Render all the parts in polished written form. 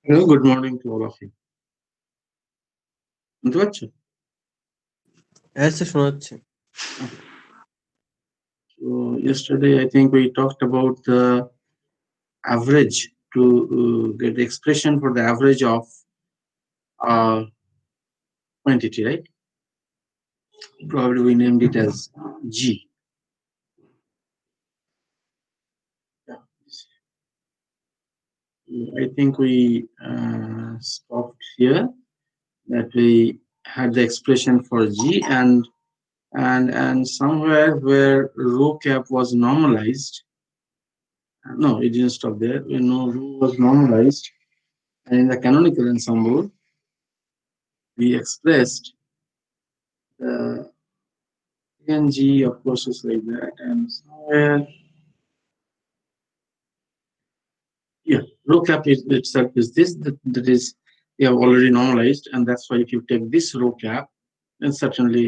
Hello, good morning to all of you. শুনতে পাচ্ছ? আচ্ছা শোনাচ্ছে। So yesterday, I think we talked about the average to get the expression for the average of uh, quantity, right? Probably we named it as G. Yeah. I think we stopped here that we had the expression for G and somewhere where rho cap was normalized. No, it didn't stop there. We know rho was normalized, and in the canonical ensemble, we expressed the PNG, of course, is like that, and somewhere, yeah, row cap is, itself is this, that is, we have already normalized, and that's why if you take this row cap, then certainly,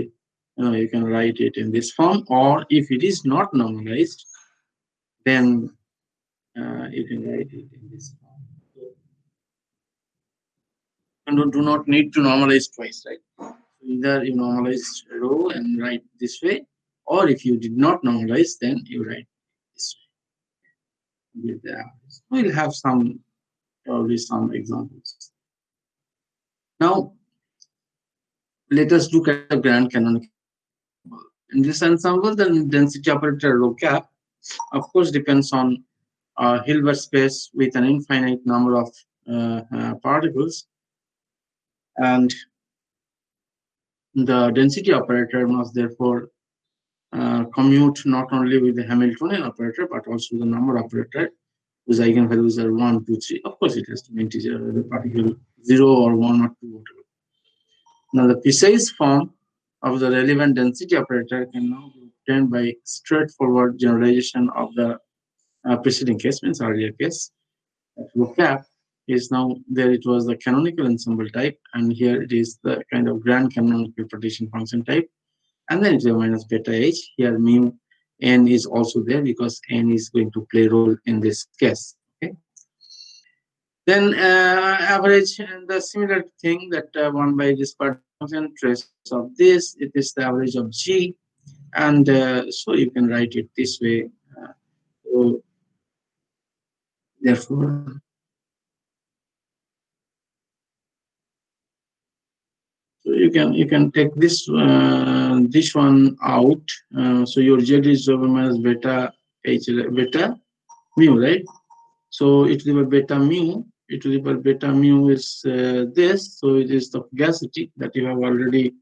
you can write it in this form, or if it is not normalized, then you can write it in this form. And do not need to normalize twice, right? Either you normalize row and write this way, or if you did not normalize, then you write this way with the average. We'll have probably some examples. Now, let us look at the grand canonical. In this ensemble, the density operator rho cap, of course, depends on Hilbert space with an infinite number of particles, and the density operator must therefore commute not only with the Hamiltonian operator but also the number operator whose eigenvalues are 1, 2, 3. Of course, it has to be integer, the particle 0 or 1 or 2, whatever. Now, the precise form of the relevant density operator can now be obtained by straightforward generalization of the preceding case, means earlier case. Rho cap is now there, it was the canonical ensemble type, and here it is the kind of grand canonical partition function type, and then it's a minus beta h. Here mu n is also there because n is going to play role in this case. Okay. Then average and the similar thing that 1 by this partition function trace of this, it is the average of G, and so you can write it this way. So therefore, so you can take this one out. So your Z is over minus beta h beta mu, right? So e to the power beta mu, e to the power beta mu is this. So it is the gasity that you have already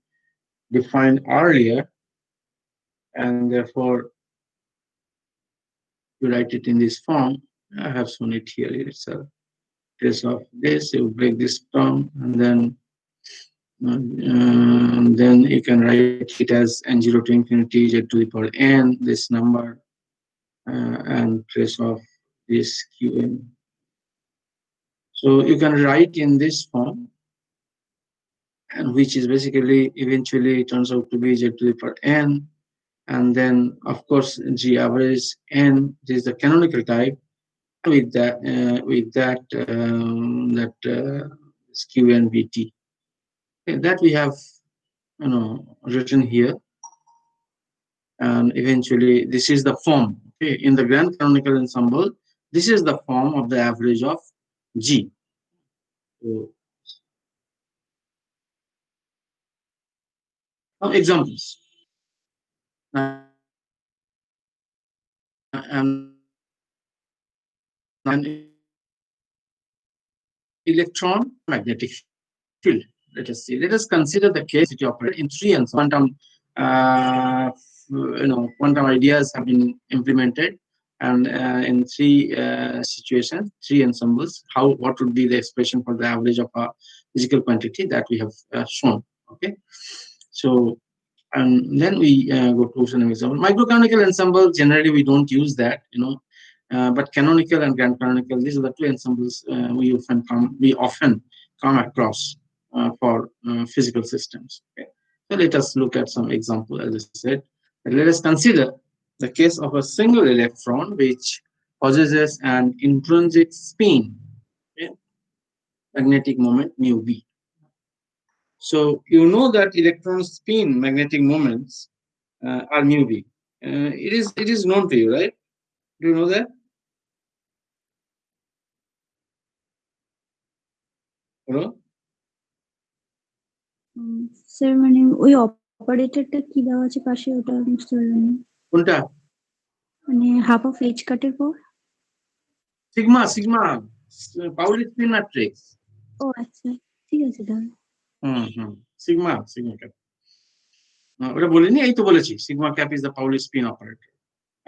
defined earlier, and therefore you write it in this form. I have shown it here itself. Trace of this, you break this term, and then you can write it as n0 to infinity z to the power n, this number, and trace of this qn. So you can write in this form, and which is basically eventually turns out to be z to the power n, and then of course g average n, this is the canonical type, with that qn bt. Okay, that we have written here, and eventually this is the form. Okay, in the grand canonical ensemble, this is the form of the average of G. So, now examples. An electron magnetic field. Let us see. Let us consider the case it operates in three and quantum. Quantum ideas have been implemented, and in three situations, three ensembles. What would be the expression for the average of a physical quantity that we have shown? Okay, so and then we go to some example. Microcanonical ensemble, generally we don't use that, but canonical and grand canonical, these are the two ensembles we often come across for physical systems. Okay. So let us look at some example, as I said. And let us consider the case of a single electron which possesses an intrinsic spin. Okay. magnetic moment mu b. So you know that electron spin magnetic moments are mu b. It is known to you, right? Do you know that? Hello? Sir মানে ওই অপারেটরটা কি দেওয়া আছে পাশে ওটা বুঝতে পারলাম না কোনটা? মানে হাফ অফ এইচ কাটের পর সিগমা পাউলি স্পিন ম্যাট্রিক্স। ও আচ্ছা ঠিক আছে তাহলে সিগমা ক্যাপ ওটা বলিনি, এই তো বলেছি sigma cap is the Paoli spin operator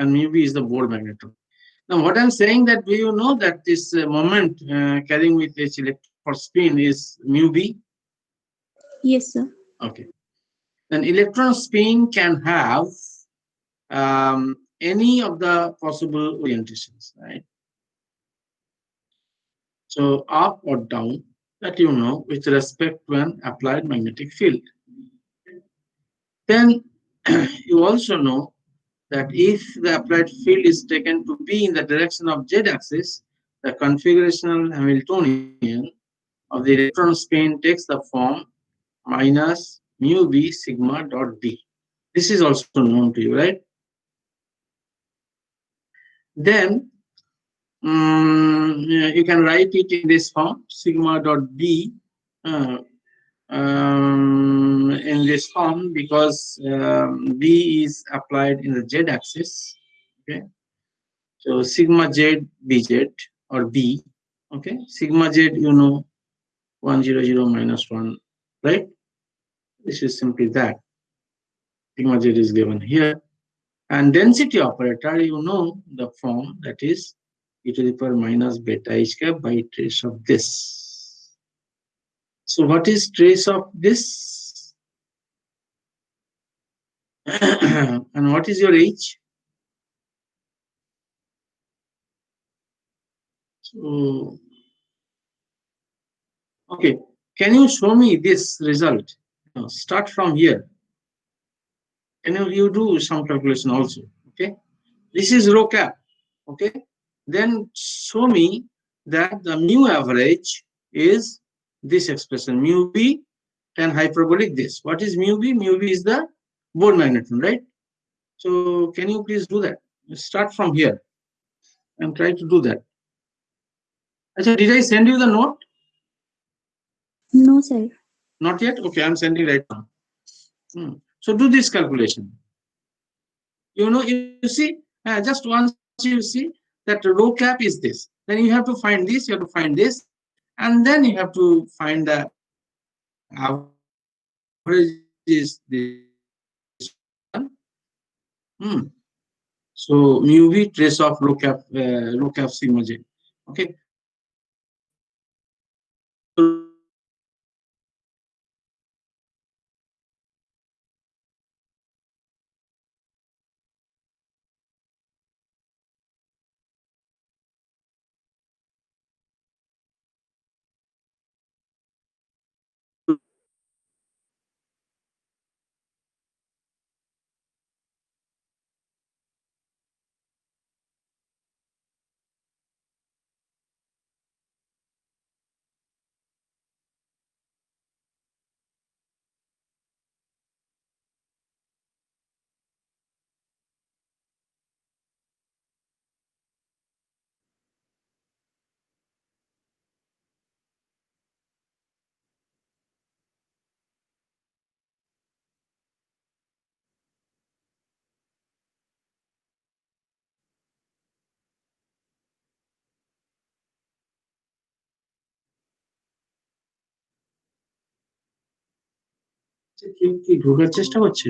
and mu b is the Bohr magneton. Now what I'm saying that do you know that this moment carrying with its electron spin is mu b? Yes sir Okay. Then electron spin can have any of the possible orientations, right? So up or down, that you know with respect to an applied magnetic field. Then you also know that if the applied field is taken to be in the direction of z-axis, the configurational Hamiltonian of the electron spin takes the form minus mu b sigma dot d. This is also known to you, right? Then you can write it in this form sigma dot b in this form because b is applied in the z-axis. Okay, so sigma z bz or b. Okay, sigma z you know 100 minus 1, right? This is simply that. Sigma z is given here. And density operator, you know the form that is e to the power minus beta h cap by trace of this. So what is trace of this? And what is your h? So, okay, can you show me this result? Start from here. Can you do some calculation also? Okay, this is rho cap. Okay, then show me that the mu average is this expression mu b tan hyperbolic this. What is mu b? Mu b is the Bohr magneton, right? So can you please do that? Start from here and try to do that. Achha, did I send you the note? No sir Not yet? Okay, I'm sending right now. So do this calculation. You see, just once you see that rho cap is this, then you have to find this, you have to find this, and then you have to find the average is this one. So mu v trace of rho cap sigma j. Okay. কি ঢোকার চেষ্টা করছে?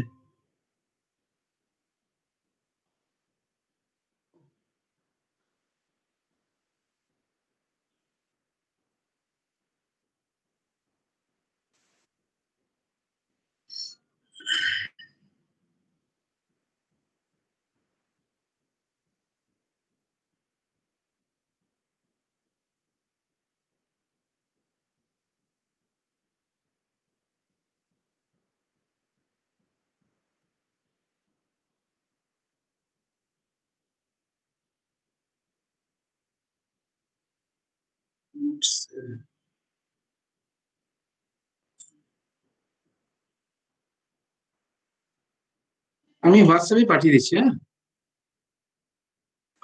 আমি হোয়াটসঅ্যাপে পাঠিয়ে দিচ্ছি। হ্যাঁ,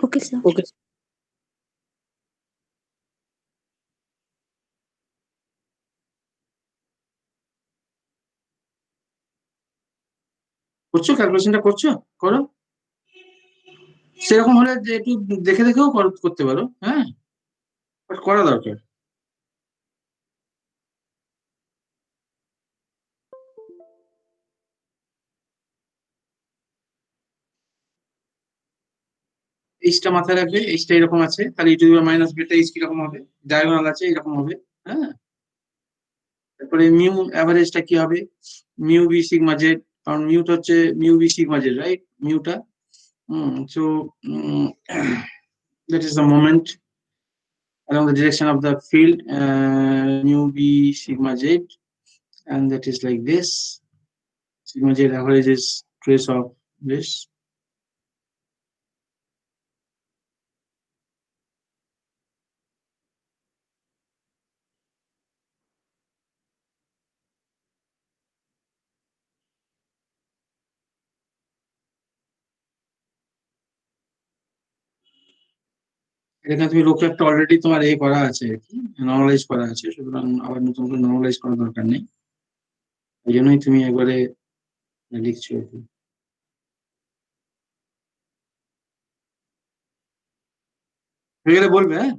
okay sir. ওকে। করছো, ক্যালকুলেশনটা করছো, করো। সেরকম হলে যে একটু দেখে দেখেও করতে পারো। হ্যাঁ, বাট করা দরকার। এইচটা মাথায় রাখবে, এইচটা এরকম আছে, তাহলে e to the power minus beta H কিরকম হবে, ডায়াগোনাল আছে এরকম হবে। হ্যাঁ, তারপরে মিউ অ্যাভারেজটা কি হবে, মিউ বি সিগমা জেড, কারণ মিউটা হচ্ছে mu B sigma Z, right, মিউটা। So that is the moment along the direction of the field, mu b sigma z, and that is like this. Sigma z average is trace of this. এখানে তুমি রোকে একটা already তোমার এ করা আছে আর কি, normalise করা আছে, সুতরাং আবার নতুন করে নর্মালাইজ করার দরকার নেই। এই জন্যই তুমি একবারে লিখছো আর কি। হয়ে গেলে বলবে। হ্যাঁ,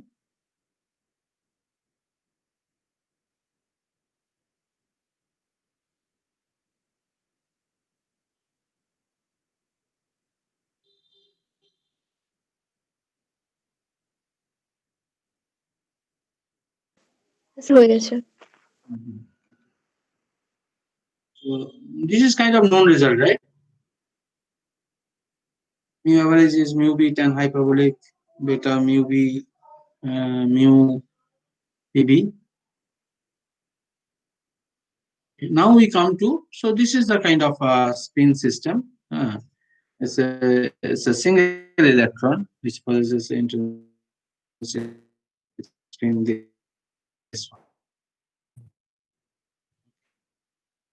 হয়ে গেছে। so this is kind of known result, right? Mu average is mu b tan hyperbolic beta mu b mu pb. Now we come to, so this is the kind of spin system. It's a single electron which possesses into spin this one,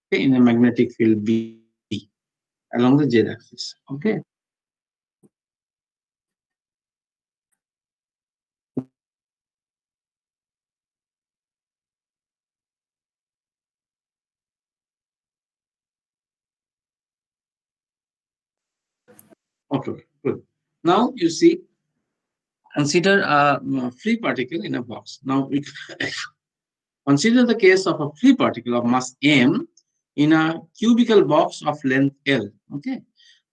okay, in a magnetic field B along the Z axis. Okay. Okay, good. Now you see, consider a free particle in a box. Now we consider the case of a free particle of mass m in a cubical box of length L. Okay.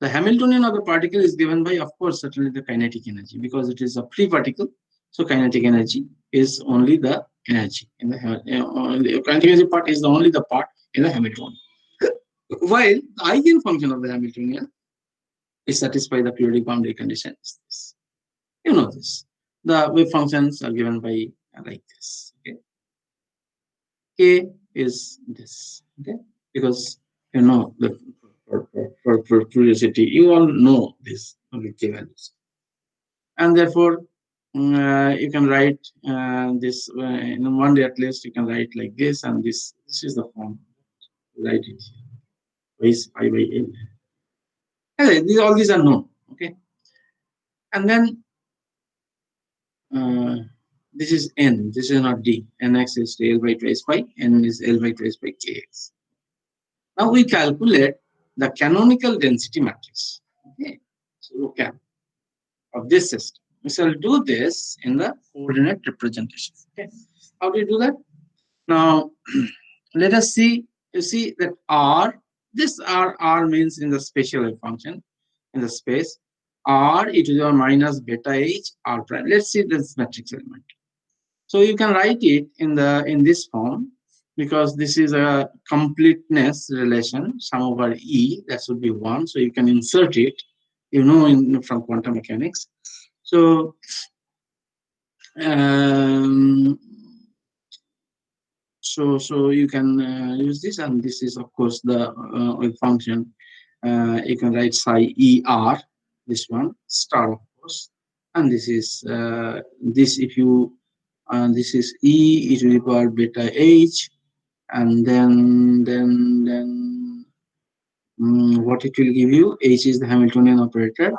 The Hamiltonian of the particle is given by, of course, certainly the kinetic energy, because it is a free particle. So kinetic energy is only the energy in the kinetic energy part is only the part in the Hamiltonian. While the eigenfunction of the Hamiltonian is satisfy the periodic boundary conditions. You know this. The wave functions are given by like this. Okay. K is this. Okay, because you know the for curiosity, you all know this K values, and therefore you can write this in one day at least. You can write like this, and this is the form. Write it. Is I by L. Okay, all these are known. Okay, and then this is n. This is not d. Nx is L by twice pi. N is L by twice pi kx. Now we calculate the canonical density matrix. Okay, so okay, of this system. We shall do this in the coordinate representation. Okay, how do you do that? Now let us see. You see that R. This R means in the spatial wave function in the space. R e to the power minus beta h R prime. Let's see this matrix element. So you can write it in this form, because this is a completeness relation, sum over E, that should be 1. So you can insert it, you know, from quantum mechanics. So so you can use this, and this is of course the wave function. You can write psi ER, this one, star of course, and this is this if you this is e to the power beta h, and then what it will give you? H is the Hamiltonian operator.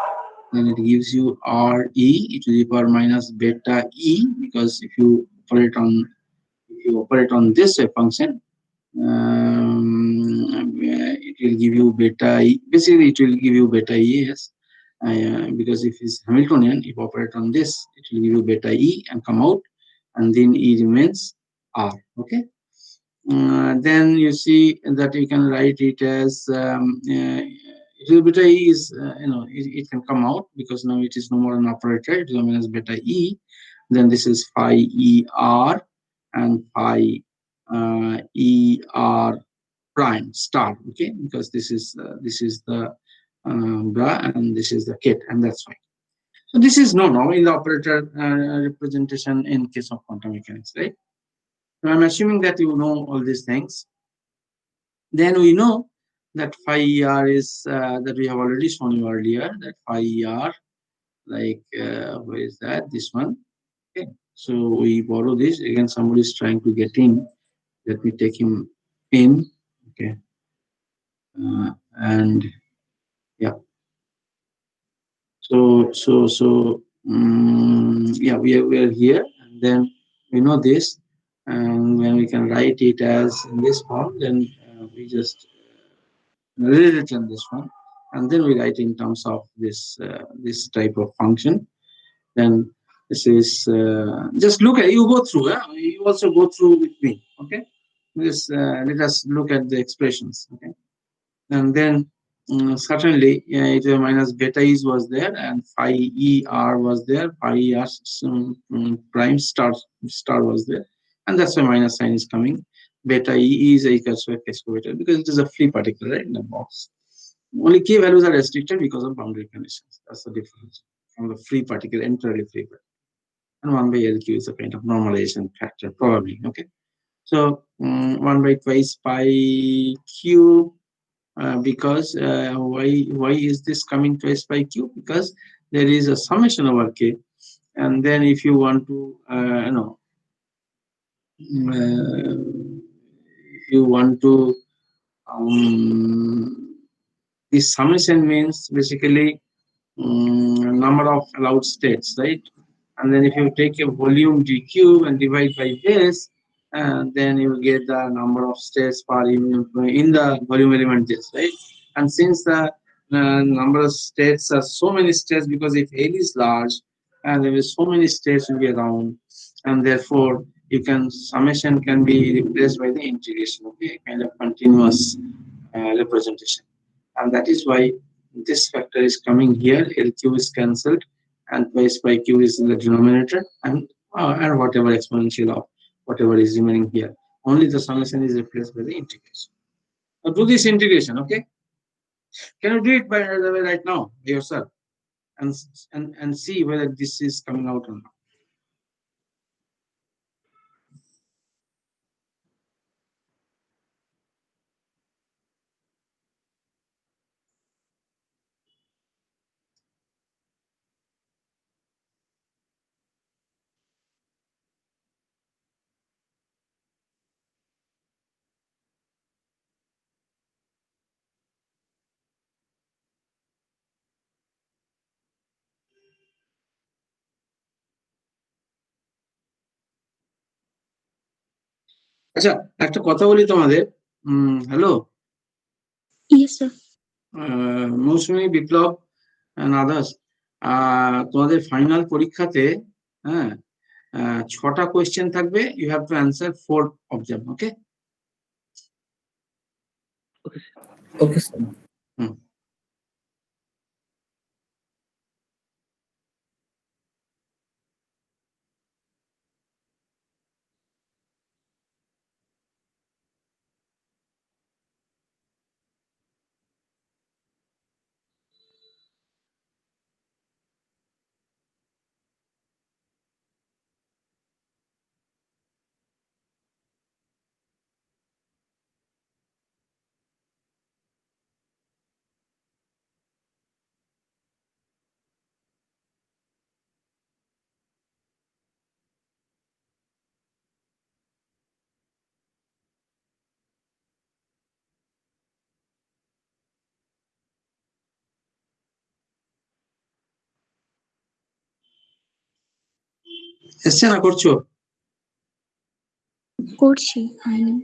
Then it gives you R e to the power minus beta e, because if you operate on this wave function, it will give you beta e. Basically, it will give you beta e, yes. Because if it's Hamiltonian, if you operate on this, it will give you beta e and come out, and then e remains R. Okay. Then you see that you can write it as beta e is it can come out because now it is no more an operator. It is minus beta e. Then this is phi e r and phi e r prime star. Okay, because this is the bra and this is the kit, and that's fine. So this is no in the operator representation in case of quantum mechanics, right? So I'm assuming that you know all these things. Then we know that phi er is that we have already shown you earlier, that phi er, like where is that? This one. Okay. So we borrow this again. Somebody is trying to get in. Let me take him in. Okay. And yeah. Yeah, we are here, and then we know this, and when we can write it as in this form, then we just rewritten this one, and then we write in terms of this type of function. Then this is just look at, you go through, you also go through with me. Okay, just let us look at the expressions. Okay, and then certainly it minus beta is was there, and phi e r was there, phi e r prime star was there, and that's why minus sign is coming. Beta e is equals to x squared because it is a free particle, right, in the box. Only k values are restricted because of boundary conditions. That's the difference from the free particle, entirely free particle. And 1 by LQ is a kind of normalization factor, probably. Okay. So 1 by twice pi q, because why is this coming twice by q? Because there is a summation over k, and then if you want to if you want to this summation means basically number of allowed states, right? And then if you take a volume dq and divide by this, then you get the number of states per unit in the volume element this, right? And since the number of states are so many states, because if L is large and there is so many states will be around, and therefore you can summation can be replaced by the integration, okay, kind of continuous representation. And that is why this factor is coming here. LQ is cancelled, and twice by q is in the denominator, and whatever exponential of whatever is remaining here. Only the summation is replaced by the integration. Now do this integration, okay? Can you do it by the way right now yourself, and see whether this is coming out or not? আচ্ছা, একটা কথা বলি তোমাদের। Hello, Yes, sir. Mousumi, Biplab and others, তোমাদের final পরীক্ষাতে হ্যাঁ 6টা question থাকবে, you have to answer 4 of them. Okay okay sir. এসছে না করছো? করছি, হয়নি।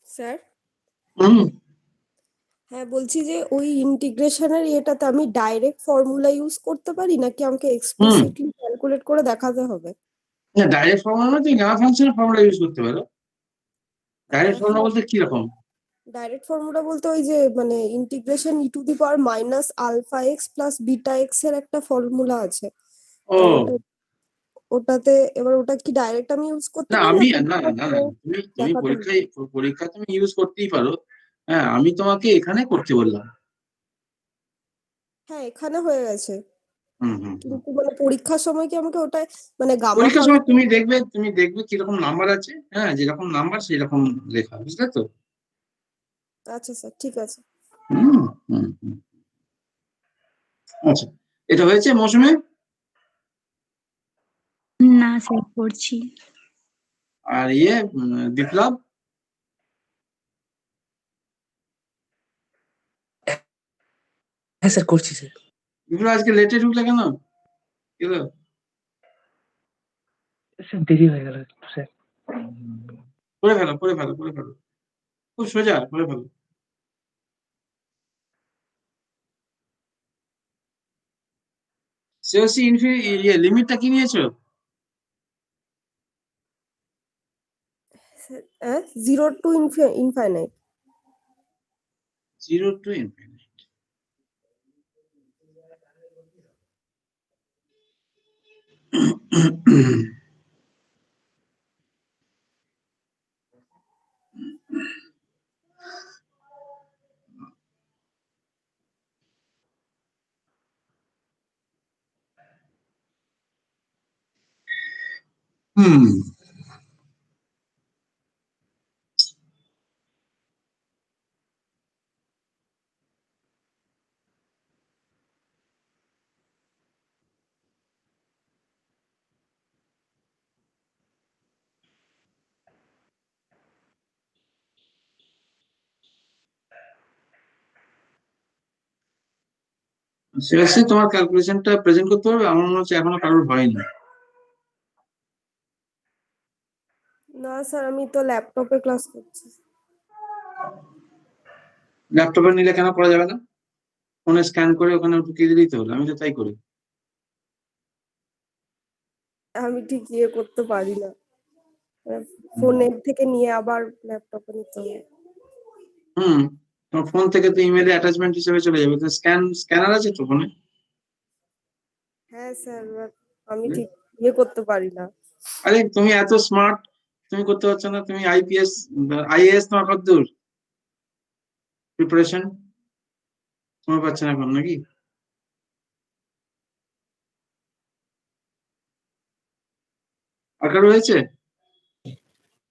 স্যার, হুম হ্যাঁ বলছি যে ওই ইন্টিগ্রেশনের ইয়েটাতে আমি ডাইরেক্ট ফর্মুলা ইউজ করতে পারি নাকি আমাকে হুম এক্সপ্লিসিটলি ক্যালকুলেট করে দেখাতে হবে? না, ডাইরেক্ট ফর্মুলা না, তুমি গামা ফাংশনের ফর্মুলা ইউজ করতে পারো। ডাইরেক্ট ফর্মুলা হ্যাঁ, বলতে কি রকম? ডাইরেক্ট ফর্মুলা বলতে ওই যে মানে integration e to the power minus alpha X plus beta X এর একটা ফর্মুলা আছে। ও এবার ওটাতে এবার ওটা কি ডাইরেক্ট আমি ইউজ করতে না, পারি আমি না না না না না, তুমি তুমি দেখাতে হবে? পরীক্ষায় তুমি ইউজ করতেই পারো। হ্যাঁ, আমি তোমাকে এখানে করতে বললাম। হ্যাঁ, এখানে হয়ে গেছে, হুম হুম হুম। কিন্তু মানে পরীক্ষার সময় কি আমাকে ওটা মানে গামা পরীক্ষার সময় ফাংশন? তুমি দেখবে কিরকম নাম্বার আছে, হ্যাঁ, যেরকম নাম্বার সেই রকম লেখা, বুঝলে তো? আচ্ছা স্যার, ঠিক আছে। হুম হুম হুম। আচ্ছা, এটা হয়েছে মৌসুমে? না স্যার, করছি। আর বিপ্লব? হ্যাঁ স্যার করছি স্যার। এগুলো আজকে লেটে ঢুকলে কেন? এগুলো স্যার দেরি হয়ে গেল স্যার। করে ফেলো, করে ফেলো, করে ফেলো, খুব সোজা করে ফেলো। সিওসি লিমিটটা কি নিয়েছো? 0 to infinite. 0 to infinite. Hmm seriously তোমার ক্যালকুলেশনটা প্রেজেন্ট করতে পারবে? আমার মনে হচ্ছে এখনো কারোর হয়নি। না স্যার, আমি তো ল্যাপটপে ক্লাস করছি। ল্যাপটপে নিলে কেন করা যাবে না? ফোনে স্ক্যান করে ওখানে ঢুকিয়ে দিলেই তো হলো, আমি তো তাই করি। আমি ঠিক ইয়ে করতে পারি না, ফোনের থেকে নিয়ে আবার ল্যাপটপে নিতে হবে। হুম, তোমার ফোন থেকে তো ইমেলে অ্যাটাচমেন্ট হিসেবে চলে যাবে, তো স্ক্যানার আছে তো ফোনে। হ্যাঁ স্যার, আমি ঠিক ইয়ে করতে পারি না। আরে তুমি এত স্মার্ট, তুমি করতে পারছো না? তুমি আইপিএস, আইএএস তোমার কত দূর প্রিপারেশন? তোমার পাচ্ছে না এখন নাকি? আর কারো হয়েছে?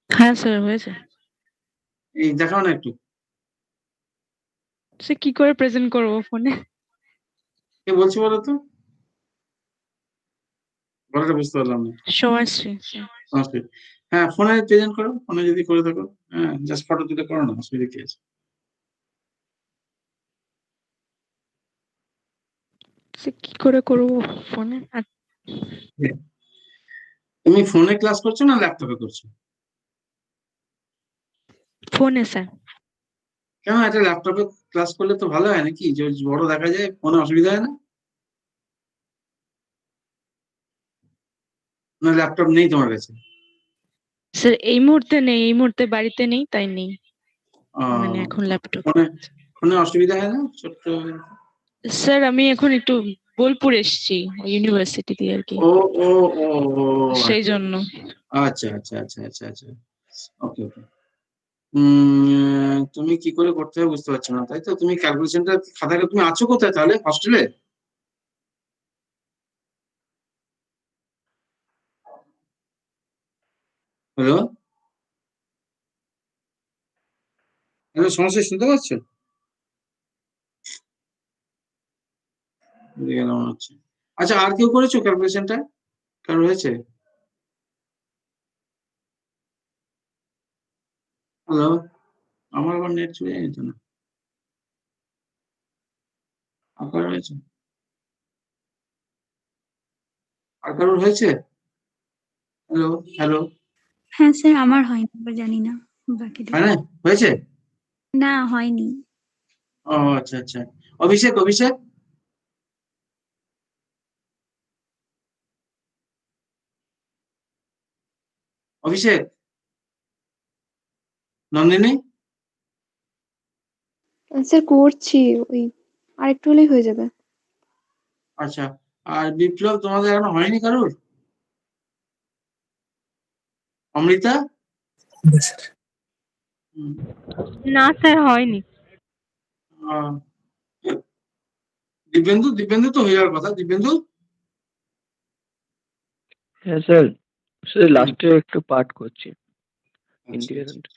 হ্যাঁ স্যার হয়েছে। এই দেখাও না একটু। সে কি করে প্রেজেন্ট করবো ফোনে? কে বলছি বলো তো? গলাটা বুঝতে পারলাম না। সমাজশ্রী স্যার। সংস্কৃত। হ্যাঁ, ফোনে প্রেজেন্ট করো, ফোনে যদি করে থাকো। হ্যাঁ, জাস্ট ফটো তুলে করো না, অসুবিধা কি আছে? সে কি করে করবো ফোনে? তুমি ফোনে ক্লাস করছো না ল্যাপটপে করছো? ফোনে স্যার। কেন, একটা ল্যাপটপে ক্লাস করলে তো ভালো হয় নাকি, যে বড় দেখা যায়, ফোনে অসুবিধা হয় না? না ল্যাপটপ নেই তোমার কাছে? স্যার এই মুহূর্তে নেই, এই মুহূর্তে বাড়িতে নেই, তাই নেই। মানে আহ, এখন ল্যাপটপ। ফোনে ফোনে অসুবিধা হয় না ছোট্ট? স্যার আমি এখন একটু বোলপুর এসেছি ইউনিভার্সিটি দিয়ে আর কি, ও ও ও ও সেই জন্য। আচ্ছা আচ্ছা আচ্ছা আচ্ছা আচ্ছা। ওকে ওকে। তুমি কি করে করতে হবে বুঝতে পারছো না, তাই তো? তুমি ক্যালকুলেশনটা খাতাকে, তুমি আছো কোথায় তাহলে, হস্টেলে? হ্যালো, হ্যালো, সমস্যা শুনতে পাচ্ছো? বুঝে গেল মনে হচ্ছে। আচ্ছা, আর কেউ করেছো ক্যালকুলেশনটা? কারো হয়েছে? হ্যালো, আমার আবার নেট চলে যেত না। আর কারো হয়েছে? আর কারোর হয়েছে? Hello, hello. হ্যাঁ স্যার, আমার হয়নি, এবার জানি না বাকিদের। হয় না? হয়েছে? না, হয়নি। ও আচ্ছা আচ্ছা। অভিষেক, অভিষেক, অভিষেক, নন্দিনী। স্যার করছি, ওই আরেকটু হলেই হয়ে যাবে। আচ্ছা, আর বিপ্লব, তোমাদের এখনো হয়নি কারোর? অমৃতা? স্যার হুম, না স্যার হয়নি। আহ, দিব্যেন্দু, দিব্যেন্দু তো হয়ে যাওয়ার কথা, দিব্যেন্দু। হ্যাঁ স্যার, স্যার হুম, লাস্টে একটু পাঠ করছি আচ্ছা আচ্ছা। ইন্টিগ্রেশনটা।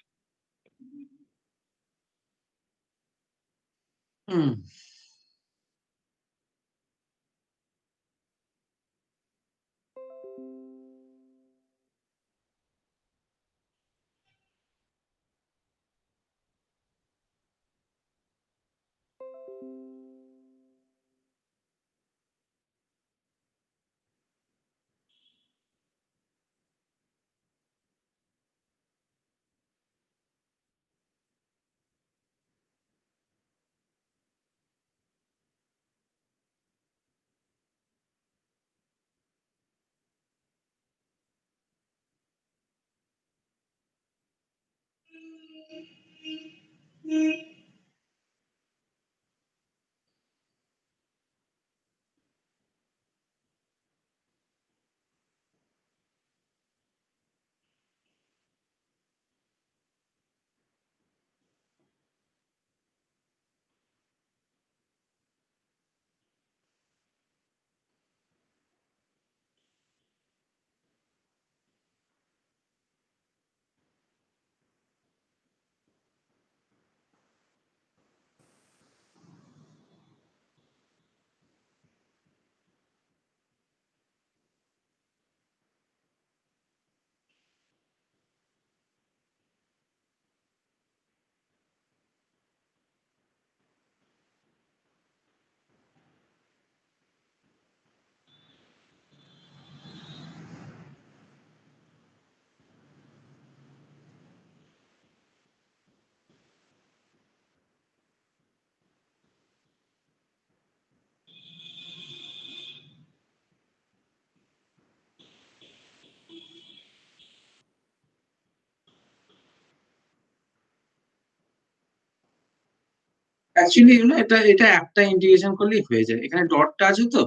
হুম। অ্যাকচুয়ালি এটা এটা একটা ইন্টিগ্রেশন করলেই হয়ে যায়, এখানে ডটটা আছে তো।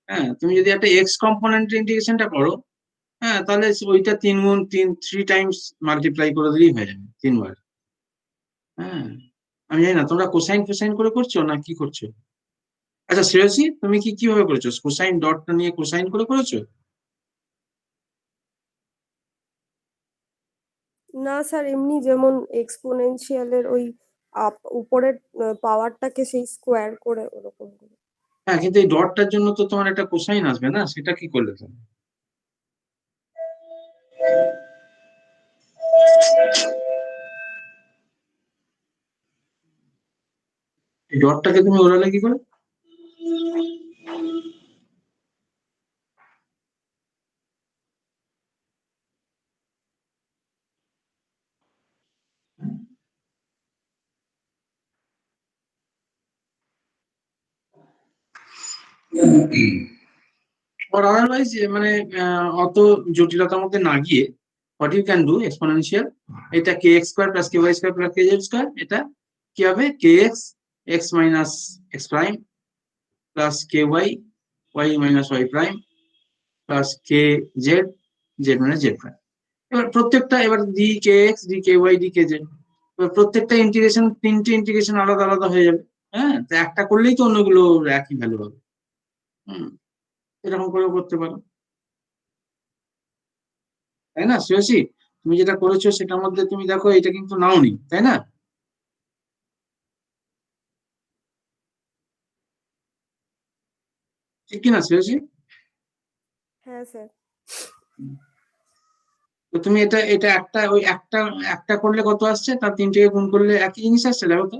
হ্যাঁ, তুমি যদি একটা এক্স কম্পোনেন্টের ইন্টিগ্রেশনটা করো, হ্যাঁ, তাহলে ওইটা 3 টাইমস মাল্টিপ্লাই করে দিলেই হয়ে যাবে 3 বার। হ্যাঁ, আমি জানি না তোমরা কোসাইন ফোসাইন করে করছো না কি করছো। আচ্ছা শ্রেয়সী, তুমি কিভাবে করেছো? কোসাইন ডটটা নিয়ে কোসাইন করে করেছো? না স্যার, এমনি যেমন এক্সপোনেনশিয়ালের ওই উপরের পাওয়ারটাকে সেই স্কোয়ার করে ওরকম করে। হ্যাঁ, কিন্তু এই ডটটার জন্য তো তোমার একটা কোসাইন আসবে না, সেটা কি করলে তুমি? এই ডটটাকে তুমি ওড়ালে কি করে? or otherwise মানে অত জটিলতার মধ্যে না গিয়ে what you can do exponential, এটা kx square plus ky square plus kz square, এটা কি হবে kx x minus x prime plus ky y minus y prime plus kz z minus z prime. এবার প্রত্যেকটা এবার dkx dky dkz, এবার প্রত্যেকটা integration 3টে ইন্টিগ্রেশন আলাদা আলাদা হয়ে যাবে। হ্যাঁ, তো একটা করলেই তো অন্যগুলো একই ভ্যালু হবে। হুম, এরকম করেও করতে পারো, তাই না শ্রেয়সী? তুমি যেটা করেছো সেটার মধ্যে তুমি দেখো এটা কিন্তু নাওনি, তাই না? ঠিক কিনা শ্রেয়সী? হ্যাঁ স্যার। তো তুমি এটা এটা একটা ওই একটা একটা করলে কত আসছে, তার 3টেকে গুণ করলে একই জিনিস আসছে, দেখো তো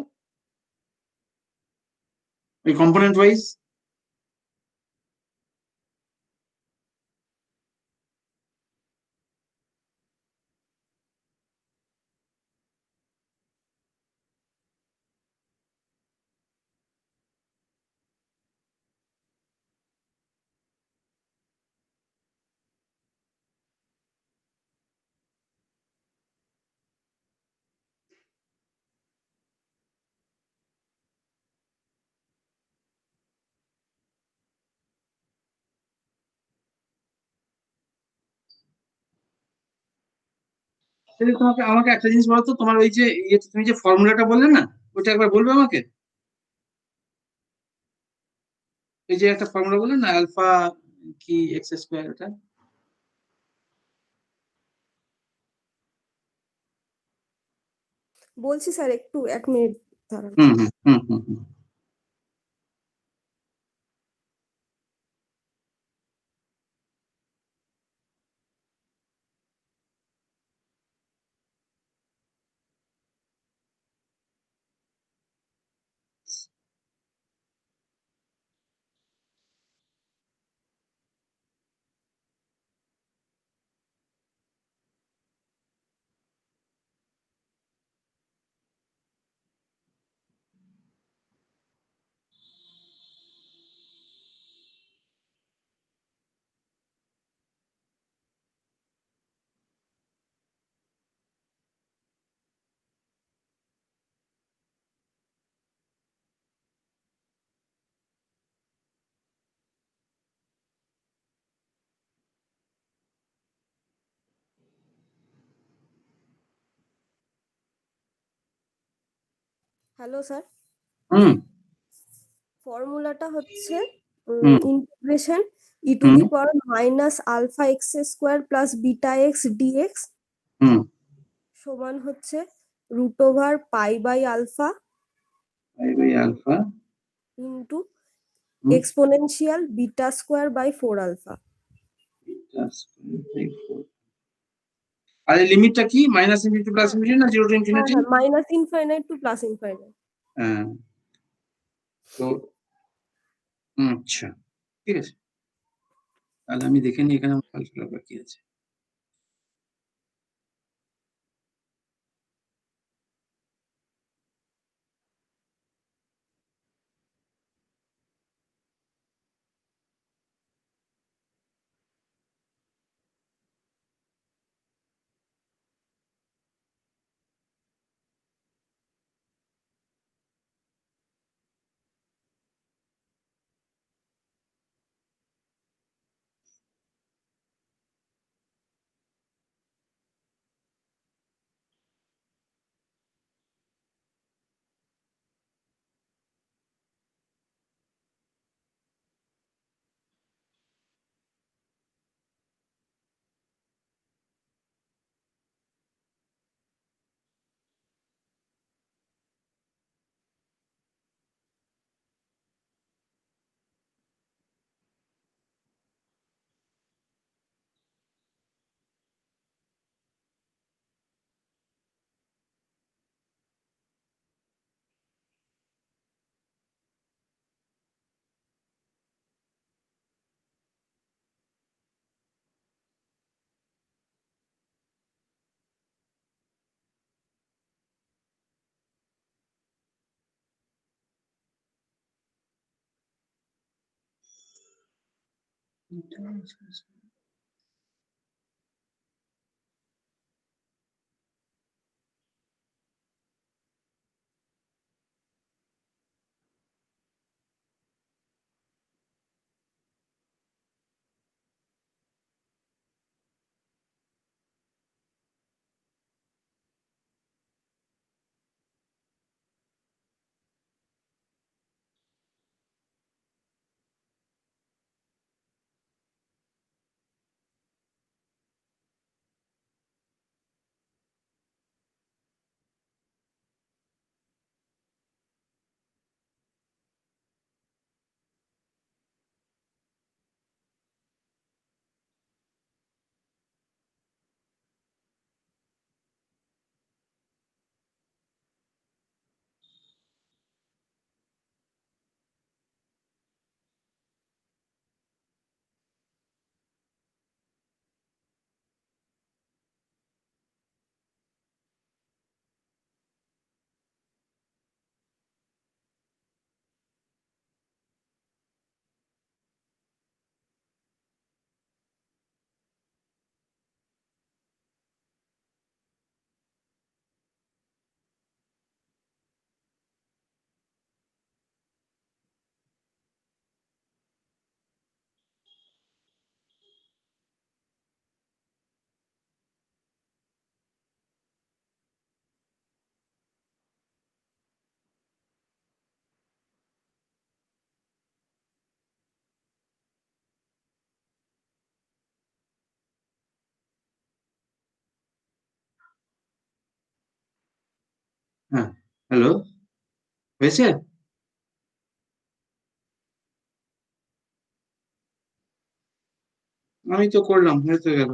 ওই কম্পোনেন্ট ওয়াইজ। তাহলে তোমাকে আমাকে একটা জিনিস বলো তো, তোমার ওই যে তুমি যে ফর্মুলাটা বললে না, ওটা একবার বলবে আমাকে। এই যে একটা ফর্মুলা বললে না আলফা কি এক্স স্কোয়ার, ওটা। বলছি স্যার, একটু 1 মিনিট দাঁড়ান। হুম হুম হুম হুম হুম। হ্যালো স্যার, হুম ফর্মুলাটা হচ্ছে hmm integration e to hmm the power minus alpha x square plus beta x dx hmm সমান হচ্ছে root over pi by alpha pi by alpha into hmm exponential beta square by 4 alpha. Plus 4। আর এই লিমিটটা কি minus infinity plus হ্যাঁ infinity না 0 to হ্যাঁ infinity? হ্যাঁ, minus infinite to plus infinite. হ্যাঁ তো আচ্ছা ঠিক আছে, তাহলে আমি দেখে নিই এখানে আমার ক্যালকুলেটর বাকি আছে। হ্যাঁ হ্যালো, হয়েছে? আমি তো করলাম, হয়ে তো গেল।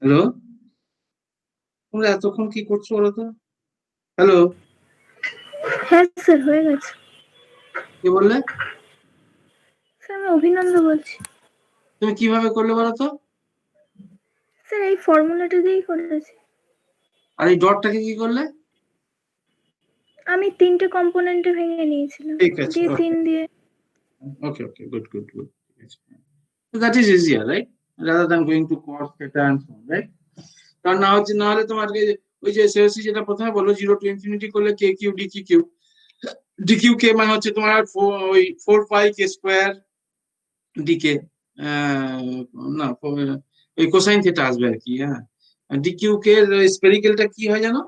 হ্যালো, তোমরা এতক্ষণ কি করছো বলো তো? হ্যালো, হ্যাঁ স্যার, হয়ে গেছে। কি বললে? স্যার আমি অভিনন্দ বলছি। তুমি কিভাবে করলে বলো তো? স্যার এই ফর্মুলাটা দিয়েই করেছি। আর এই ডটটাকে কি করলে? আমি 3টে কম্পোনেন্টে ভেঙে নিয়েছিলাম, ঠিক আছে, দিয়ে ওকে 3 দিয়ে। Okay okay, good good good. So that is easier, right? Rather than going to cos theta and so on, right? কারণ না হলে তোমার ওই যে সেওসি যেটা প্রথমে বললো 0 to infinity করলে কে কিউ ডি কিউ কে মানে হচ্ছে তোমার ওই 4 পাই কে স্কোয়ার ডিকে না ওই কোসাইন থিটা আসবে আর কি। হ্যাঁ, ডিকিউ কে স্পেরিক্যালটা কি হয় জানো,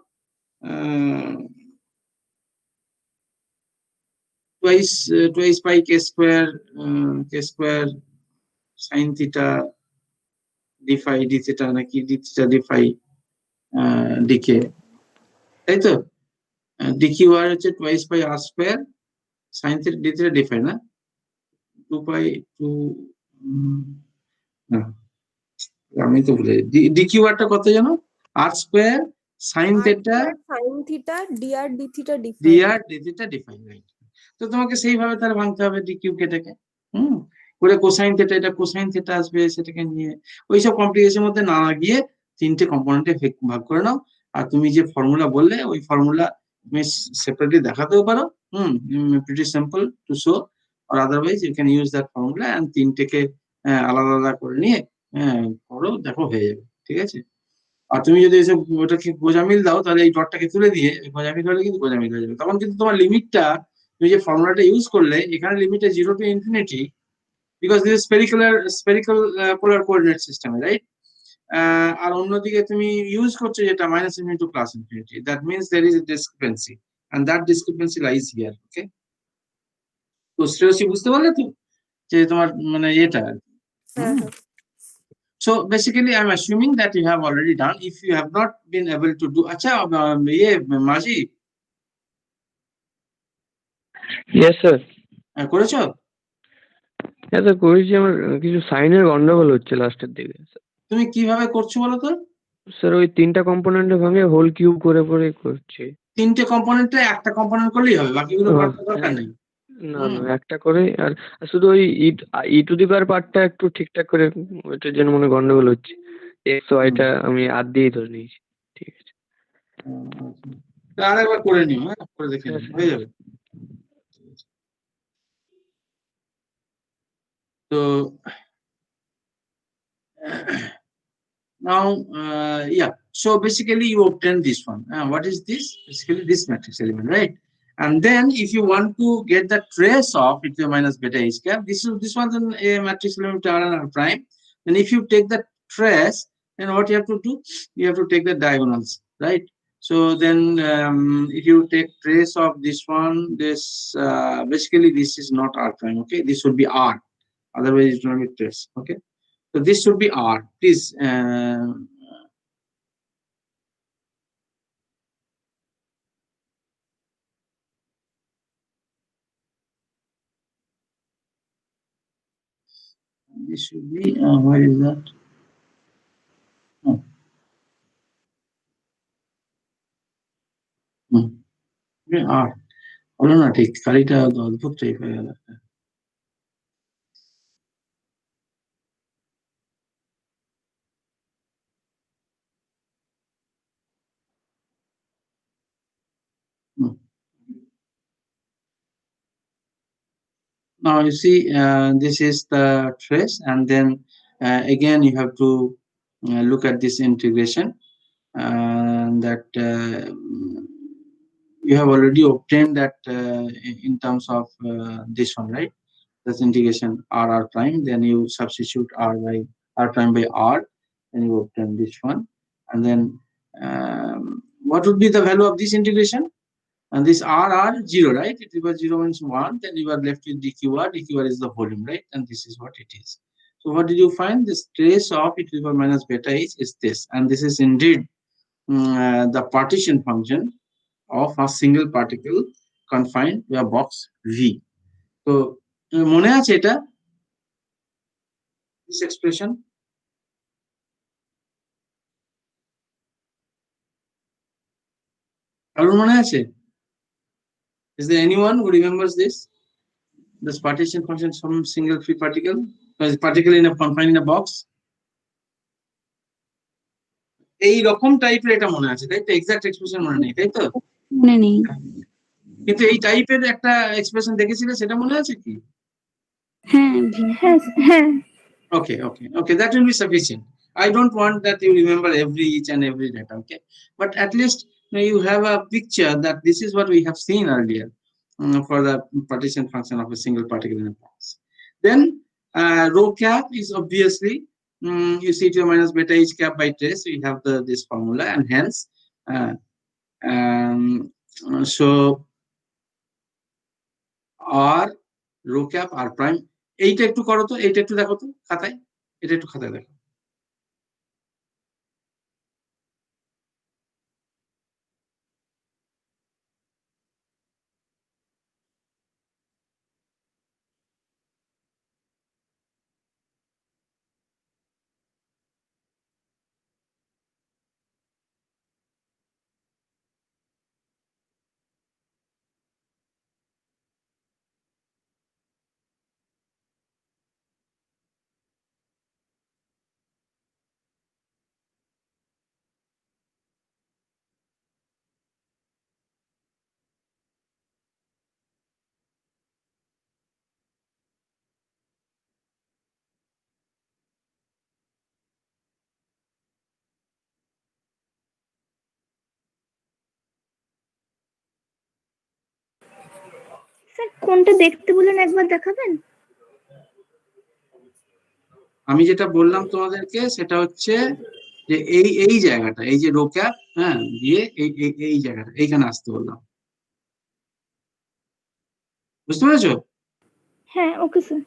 twice pi k square sin theta d phi d theta নাকি d theta d phi dk, তাই তো? dq আর হচ্ছে twice pi r square sin theta d theta d phi না 2 pi 2 না আমি তো ভুলে dq টা কত জানো, r square sin theta sin theta dr d theta d phi। dr d theta d phi, right. তো তোমাকে সেইভাবে তার ভাঙতে হবে ডিকিউ কেটাকে, করে কোসাইন থেটা, এটা কোসাইন থেটা আসবে, সেটাকে নিয়ে ওইসব কমপ্লিকেশনের মধ্যে না গিয়ে 3টে কম্পোনেন্টে ভাগ করে নাও। আর তুমি যে ফর্মুলা বললে ওই ফর্মুলা তুমি সেপারেটলি দেখাতেও পারো, প্রিটি সিম্পল টু শো, আর otherwise you can use that formula and 3টেকে আলাদা আলাদা করে নিয়ে করো, দেখো হয়ে যাবে, ঠিক আছে। আর তুমি যদি এসে ওটাকে গোজামিল দাও তাহলে এই ডটটাকে তুলে দিয়ে গোজামিল হলে কিন্তু গোজামিল হয়ে যাবে, তখন কিন্তু তোমার লিমিটটা তুমি যে ফর্মুলাটা ইউজ করলে এখানে লিমিটটা 0 to infinity because this is spherical polar coordinate system, right? আর অন্যদিকে তুমি ইউজ করছো যেটা minus infinity to plus infinity, that means there is a discrepancy and that discrepancy lies here, okay? তো শ্রেয়সী বুঝতে পারলে তো যে তোমার মানে এটা। So basically I'm assuming that you have already done. If you have not been able to do, acha ye Maji yes sir. করেছো? হ্যাঁ স্যার করেছি, আমার কিছু সাইনের গন্ডগোল হচ্ছে লাস্টের দিকে। তুমি কিভাবে করছো বলো তো? স্যার ওই 3টা কম্পোনেন্টে ভাঙে হোল কিউব করে করে করছি। 3টে কম্পোনেন্টে একটা কম্পোনেন্ট করলেই হবে, বাকিগুলো করার দরকার নেই। না না, একটা করে, আর শুধু ওই ই টু দি পাওয়ার পার্টটা একটু ঠিকঠাক করে, ওইটার জন্য মনে গন্ডগোল হচ্ছে। এক্স ওয়াইটা আমি আর দিয়েই ধরে নিয়েছি। ঠিক আছে, আরেকবার করে নিও, করে দেখে নিও, হয়ে যাবে। তো now yeah, so basically you obtain this one. What is this? Basically this matrix element, right? And then if you want to get the trace of e to the minus beta h cap, this one's a matrix element r and r prime. And if you take the trace, then what you have to do, you have to take the diagonals, right? So then if you take trace of this one, this basically this is not r prime, okay? This would be r, otherwise it will not be trace, okay? So this should be r, please. This should be where is that? r হলো না ঠিক, খালিটা অদ্ভুত type হয়ে গেল। Now you see this is the trace, and then again you have to look at this integration that you have already obtained that in terms of this one, right? That's integration r prime, then you substitute r prime by r, then you obtain this one, and then what would be the value of this integration? And this r 0, right? It was 0 means 1, then you are left with dqr. Dqr is the volume, right? And this is what it is. So what did you find? This trace of e to the power minus beta h is this, and this is indeed the partition function of a single particle confined to a box V. So মনে আছে এটা, this expression? কারোর মনে আছে? Is there anyone who remembers this? This partition function, some single free particle, particle in a confined in a box. এই রকম টাইপের এটা মনে আছে, তাই তো? এক্সাক্ট এক্সপ্রেশন মনে নেই, তাই তো? মনে নেই। কিন্তু এই টাইপের একটা এক্সপ্রেশন দেখেছিলে, সেটা মনে আছে কি? হ্যাঁ হ্যাঁ হ্যাঁ Okay, that will be sufficient. I don't want that you remember each and every data, okay? But at least you have a picture that this is what we have seen earlier for the partition function of a single particle in a box. Then rho cap is obviously you see to minus beta h cap by trace. We have this formula, and hence so r rho cap r prime. এইটা একটু করো তো, এইটা একটু দেখো তো খাতায়, এটা একটু খাতায় দেখো। স্যার কোনটা দেখতে বলেন একবার দেখাবেন? আমি যেটা বললাম তোমাদেরকে সেটা হচ্ছে যে এই জায়গাটা, এই যে রো ক্যাপ, হ্যাঁ, দিয়ে এই জায়গাটা এইখানে আসতে বললাম, বুঝতে পেরেছো? হ্যাঁ, okay sir.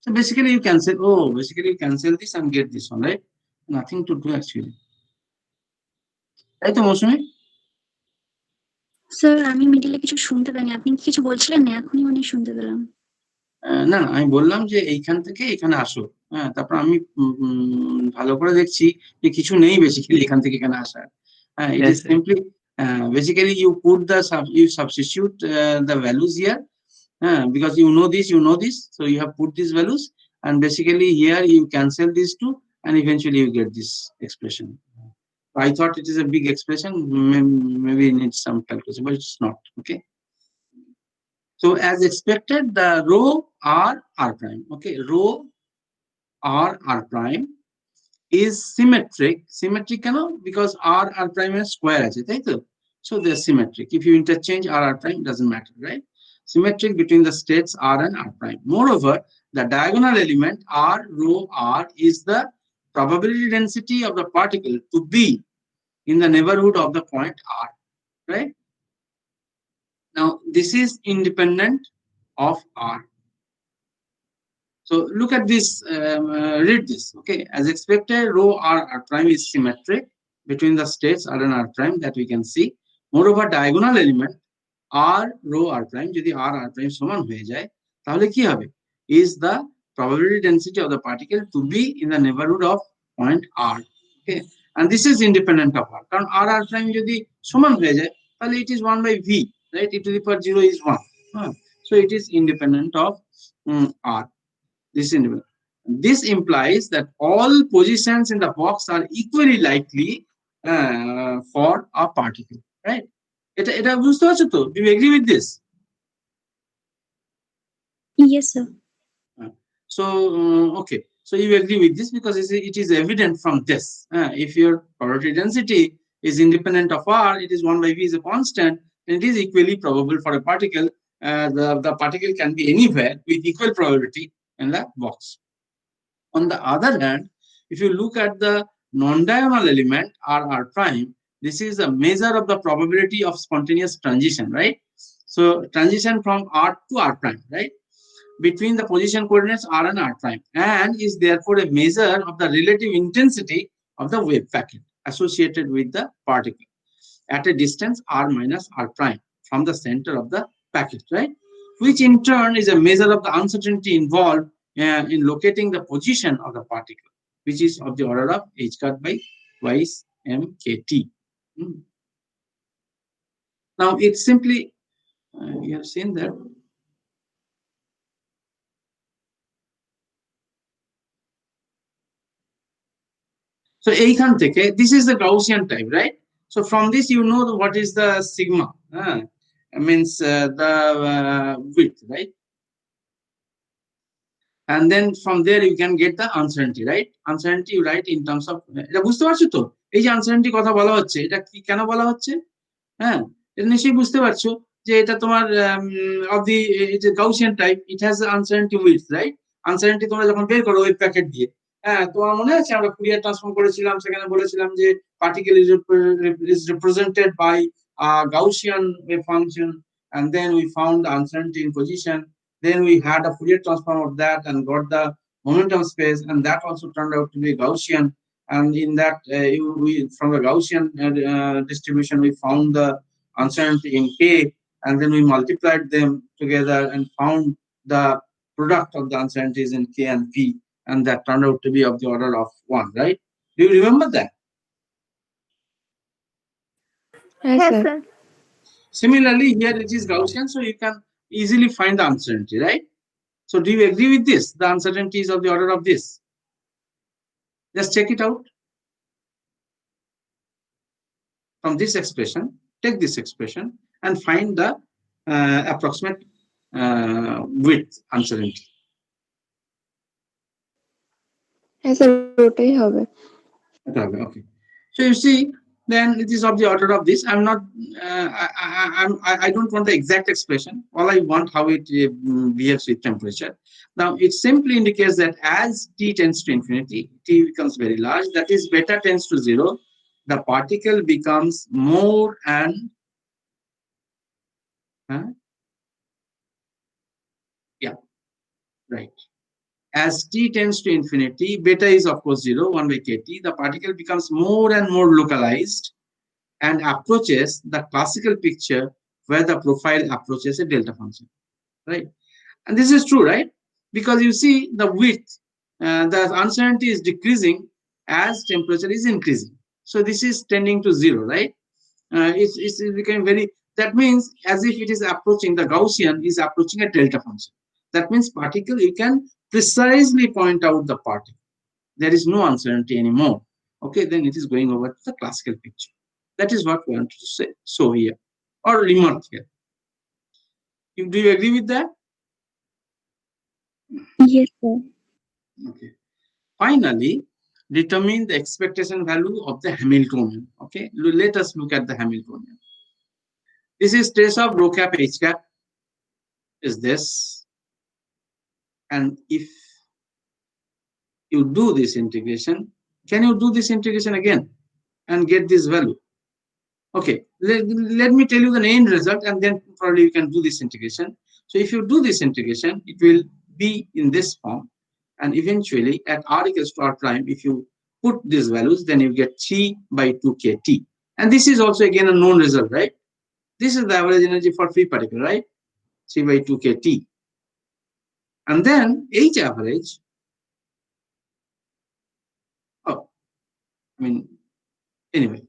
So basically you cancel this and get this one, right? Nothing to do actually. তাই তো মৌসুমী? স্যার আমি মিডিলে কিছু শুনতে পাইনি, আপনি কি কিছু বলছিলেন না? এখনই মানে শুনতে পেলাম। না, আমি বললাম যে এইখান থেকে এখানে আসো, হ্যাঁ, তারপর আমি ভালো করে দেখছি যে কিছু নেই বেসিক্যালি এখান থেকে এখানে আসার। হ্যাঁ, it is simply basically you substitute the values here, because you know this, so you have put these values, and basically here you cancel these two, and eventually you get this expression. I thought it is a big expression, maybe it needs some calculation, but it's not, okay? So as expected, the rho r prime, okay, rho r prime is symmetric. Symmetric because r prime is square আছে, তাই তো? So they're symmetric. If you interchange r prime, doesn't matter, right? Symmetric between the states r and r prime. Moreover, the diagonal element r rho r is the probability density of the particle to be in the neighborhood of the point r, right? Now this is independent of r. So look at this, read this, okay? As expected, rho r prime is symmetric between the states r and r prime that we can see. Moreover, diagonal element r rho r prime, যদি r prime সমান হয়ে যায়, তাহলে কি হবে? Is the probability density of the particle to be in the neighborhood of point r, okay? And this is independent of r. কারণ r prime যদি সমান হয়ে যায়, তাহলে it is 1 by v, right? e to the power 0 is 1. So it is independent of r. This implies that all positions in the box are equally likely for a particle, right? এটা বুঝতে পারছো তো? Do you agree with this? Yes sir. So okay, so you agree with this because it is evident from this. If your probability density is independent of r, it is 1 by v is a constant, and it is equally probable for a particle. The particle can be anywhere with equal probability in the box. On the other hand, If you look at the non-diagonal element R prime, this is a measure of the probability of spontaneous transition, right? So transition from R to R prime, right? Between the position coordinates R and R prime, and is therefore a measure of the relative intensity of the wave packet associated with the particle at a distance R minus R prime from the center of the packet, right? Which in turn is a measure of the uncertainty involved in locating the position of the particle, which is of the order of h cut by twice mkt. Now it's simply, you have seen that. So এইখান থেকে, this is the Gaussian type, right? So from this you know what is the sigma, means the width, right? And then from there you can get the uncertainty, right? Uncertainty you write in terms of, এটা বুঝতে পারছো তো? এই যে uncertainty কথা বলা হচ্ছে, এটা কি কেন বলা হচ্ছে? হ্যাঁ, এটা নিশ্চয়ই বুঝতে পারছো যে এটা তোমার of the Gaussian type, it has the uncertainty width, right? Uncertainty তোমরা যখন বের করো ওয়েভ প্যাকেট দিয়ে, হ্যাঁ, তোমার মনে আছে আমরা ফুরিয়ার ট্রান্সফর্ম করেছিলাম, সেখানে বলেছিলাম যে particle is represented by a Gaussian wave function, and then we found the uncertainty in position. Then we had a Fourier transform of that and got the momentum space, and that also turned out to be Gaussian. And in that, from the Gaussian distribution, we found the uncertainty in K, and then we multiplied them together and found the product of the uncertainties in K and P, and that turned out to be of the order of 1, right? Do you remember that? Yes, sir. Similarly, here it is Gaussian, so you can easily find the uncertainty, right? So do you agree with this? The uncertainty is of the order of this. Just check it out. From this expression, take this expression and find the approximate width uncertainty. Yes, sir. ওটাই হবে। Okay. So you see, then it is of the order of this. I'm not, I don't want the exact expression. All I want how it behaves with temperature. Now it simply indicates that as t tends to infinity, t becomes very large, that is beta tends to 0, the particle becomes more and right. As t tends to infinity, beta is of course 0, 1 by kt, the particle becomes more and more localized and approaches the classical picture where the profile approaches a delta function, right? And this is true, right? Because you see the width, the uncertainty is decreasing as temperature is increasing. So this is tending to 0, right? It's becoming very, that means as if it is approaching, the Gaussian is approaching a delta function. That means particle, you can precisely point out the particle. There is no uncertainty anymore. Okay, then it is going over to the classical picture. That is what we want to say. So here, or remark here. Do you agree with that? Yes, sir. Okay. Finally, determine the expectation value of the Hamiltonian. Okay, let us look at the Hamiltonian. This is trace of rho cap h cap is this, and if you do this integration, can you do this integration again and get this value? Okay, let me tell you the end result, and then probably you can do this integration. So if you do this integration, it will be in this form, and eventually at r equals to r prime, if you put these values, then you get 3 by 2 kt. And this is also again a known result, right? This is the average energy for free particle, right? 3 by 2 kt. And then h average, I mean, anyway,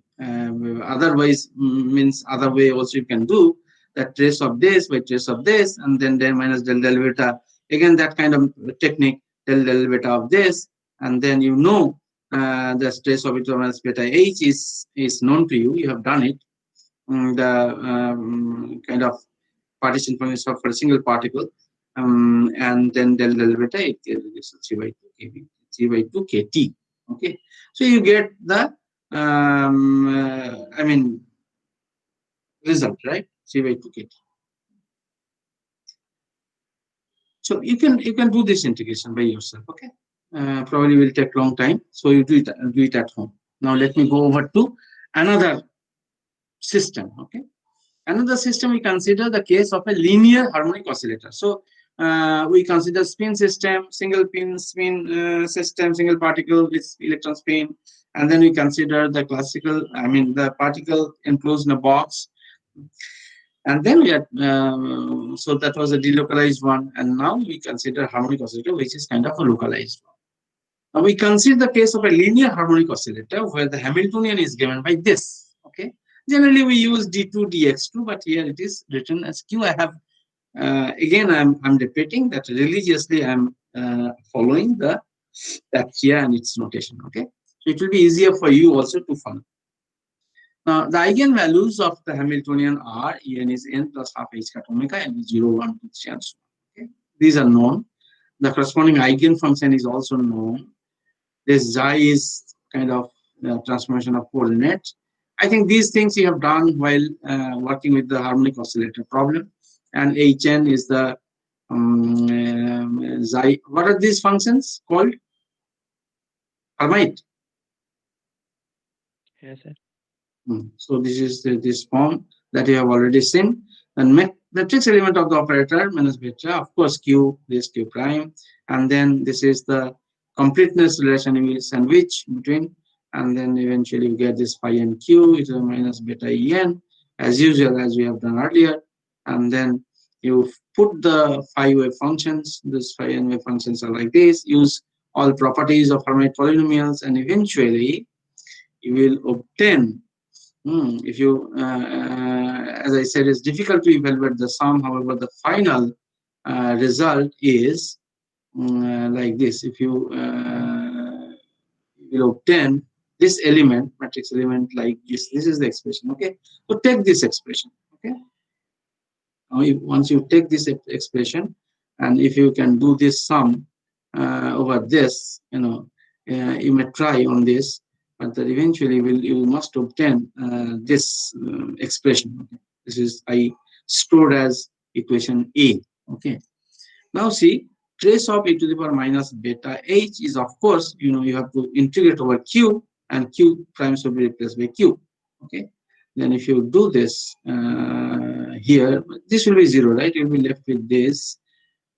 otherwise means other way also you can do that, trace of this by trace of this, and then minus del beta, again that kind of technique, del beta of this, and then you know the trace of it minus beta h is known to you, you have done it. The kind of partition function for a single particle, and then del beta it is 3 by 2 kb, 3 by 2 kt. Okay, so you get the I mean result, right? 3 by 2 kt. So you can do this integration by yourself. Okay, probably will take long time. So you do it at home. Now let me go over to another system. Okay, another system we consider the case of a linear harmonic oscillator. So we consider spin system, single pin spin system, single particle with electron spin, and then we consider the classical, I mean the particle enclosed in a box, and then we had so that was a delocalized one, and now we consider harmonic oscillator, which is kind of a localized one. Now we consider the case of a linear harmonic oscillator where the Hamiltonian is given by this. Okay, generally we use d2 dx2, but here it is written as q. I have again I'm repeating that religiously I'm following the here and its notation. Okay, so it will be easier for you also to follow. Now the eigenvalues of the Hamiltonian are En is n plus half h cut omega and 0, 1, 2, 3 and so on. Okay, these are known. The corresponding eigenfunction is also known. This xi is kind of transformation of coordinate. I think these things you have done while working with the harmonic oscillator problem. And Hn is the xi. What are these functions called? Harmonic. Yes, sir. So this is this form that you have already seen. And matrix element of the operator minus beta, of course, q, this q prime, and then this is the completeness relation we sandwich between, and then eventually you get this phi and q is a minus beta en, as usual as we have done earlier, and then you put the phi wave functions. This phi and wave functions are like this. Use all properties of harmonic polynomials, and eventually you will obtain. If you, as I said, it's difficult to evaluate the sum. However, the final result is like this. If you will obtain this element, matrix element like this, this is the expression. Okay, so take this expression. Okay, now once you take this expression, and if you can do this sum over this, you may try on this. But that eventually you must obtain this expression. Okay? This is I stored as equation A. Okay. Now see, trace of e to the power minus beta h is, of course, you have to integrate over q, and q primes will be replaced by q. Okay. Then if you do this here, this will be 0, right? You'll be left with this.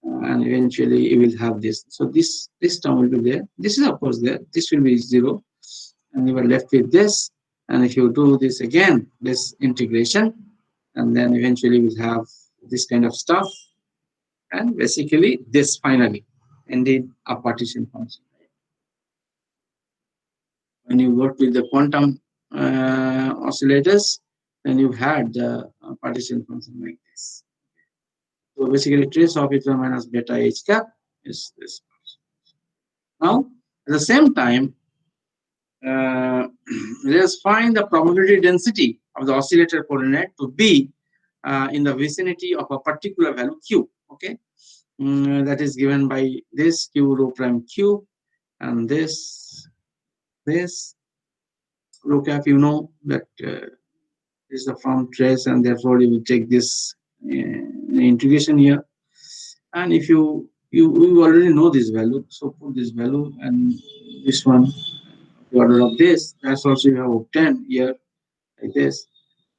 And eventually you will have this. So this term will be there. This is of course there. This will be 0. And you are left with this, and if you do this again, this integration, and then eventually we'll have this kind of stuff, and basically this finally, indeed a partition function. When you work with the quantum oscillators, then you had the partition function like this. So basically trace of e to the minus beta h cap is this. Now at the same time, let's find the probability density of the oscillator coordinate to be in the vicinity of a particular value q. Okay, that is given by this q rho prime q, and this rho cap. You know that is the form trace, and therefore you will take this integration here. And if you already know this value, so put this value and this one. The order of this, that's also you have obtained here like this.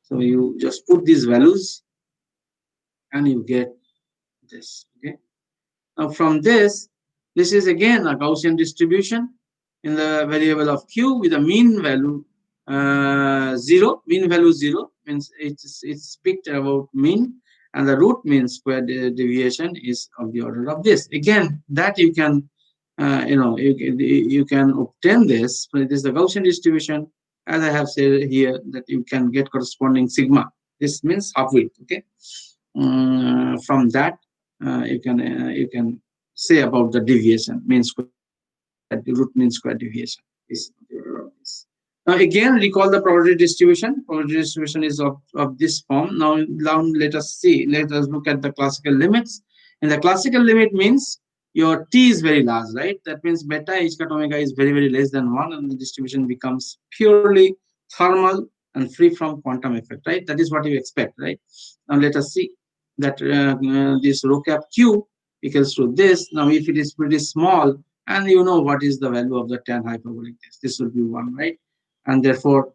So you just put these values and you get this. Okay. Now from this is again a Gaussian distribution in the variable of q with a mean value 0. Mean value 0 means it's picked about mean, and the root mean square deviation is of the order of this. Again, that you can you can obtain this. So it is the Gaussian distribution, as I have said here, that you can get corresponding sigma. This means half width. Okay. From that, you can say about the deviation, mean square, the root mean square deviation is the order of this. Now again, recall the probability distribution. Probability distribution is of this form. Now let us see. Let us look at the classical limits. And the classical limit means your t is very large, right? That means beta h cut omega is very, very less than 1, and the distribution becomes purely thermal and free from quantum effect, right? That is what you expect, right? Now let us see that this rho cap q equals to this. Now if it is pretty small, and you know what is the value of the tan hyperbolic test. This will be 1, right? And therefore,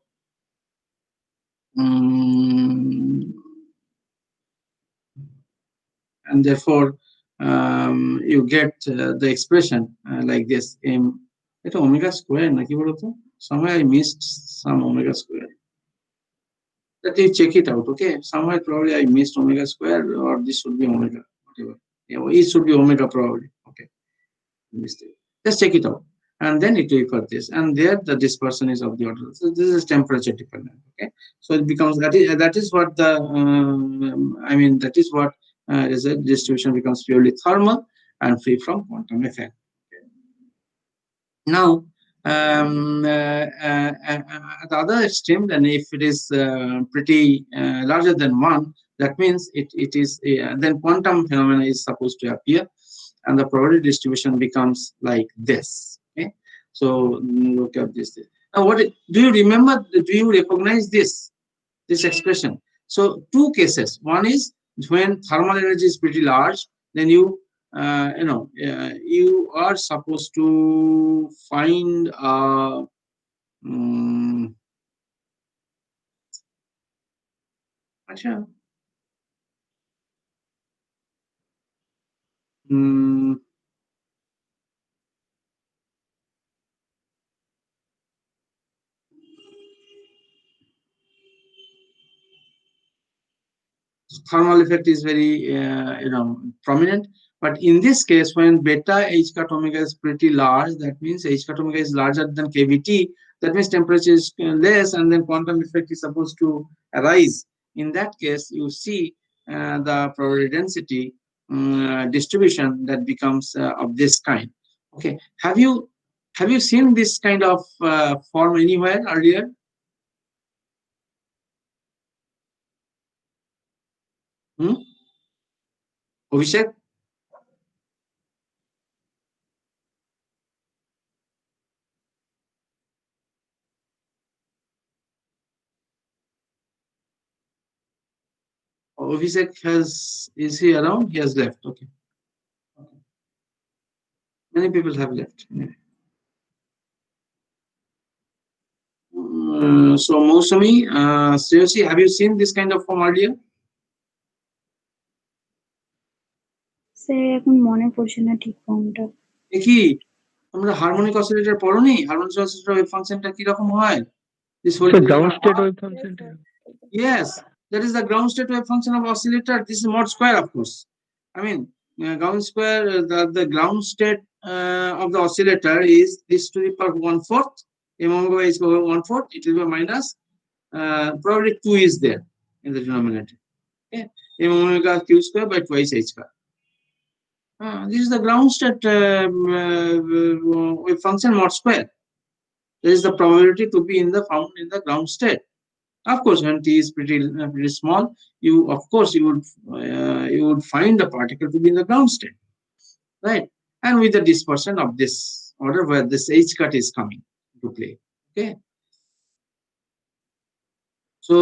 you get the expression like this. It's omega square. Somewhere I missed some omega square. Let me check it out. Okay, somewhere probably I missed omega square, or this should be omega, whatever. Yeah, it should be omega probably. Okay, mistake. Just check it out, and then it will for this, and there the dispersion is of the order. So this is temperature dependent. Okay, so it becomes that is what the that is what result distribution becomes purely thermal and free from quantum effect. Okay. Now, at the other extreme, then if it is pretty larger than 1, that means it is then quantum phenomena is supposed to appear, and the probability distribution becomes like this. Okay, so look at this. Now, do you remember? Do you recognize this expression? So 2 cases. One is when thermal energy is pretty large, then you are supposed to find thermal effect is very prominent, but in this case, when beta h cut omega is pretty large, that means h cut omega is larger than kVt. That means temperature is less, and then quantum effect is supposed to arise. In that case, you see the probability density distribution that becomes of this kind. Okay, have you seen this kind of form anywhere earlier? Abhishek? Abhishek is he around? He has left. Okay. Many people have left. So Mousami, seriously, have you seen this kind of form earlier? Sir এখন মনে পড়ছে না ঠিক ফর্মটা। কি তোমরা harmonic oscillator পড়োনি? Harmonic oscillator wave ফাংশনটা কি রকম হয়? This whole ground state wave function. Yes, that is the ground state wave function of oscillator. This is mod square, of course. I mean, ground square, the ground state of the oscillator is this to the power 1/4. M omega is 1/4. It will be minus. Probably 2 is there in the denominator. Okay, M omega q square by twice h square. This is the ground state wave function mod square. There is the probability to be found in the ground state. Of course, when t is pretty small, you would find the particle to be in the ground state, right? And with the dispersion of this order, where this h cut is coming to play. Okay. So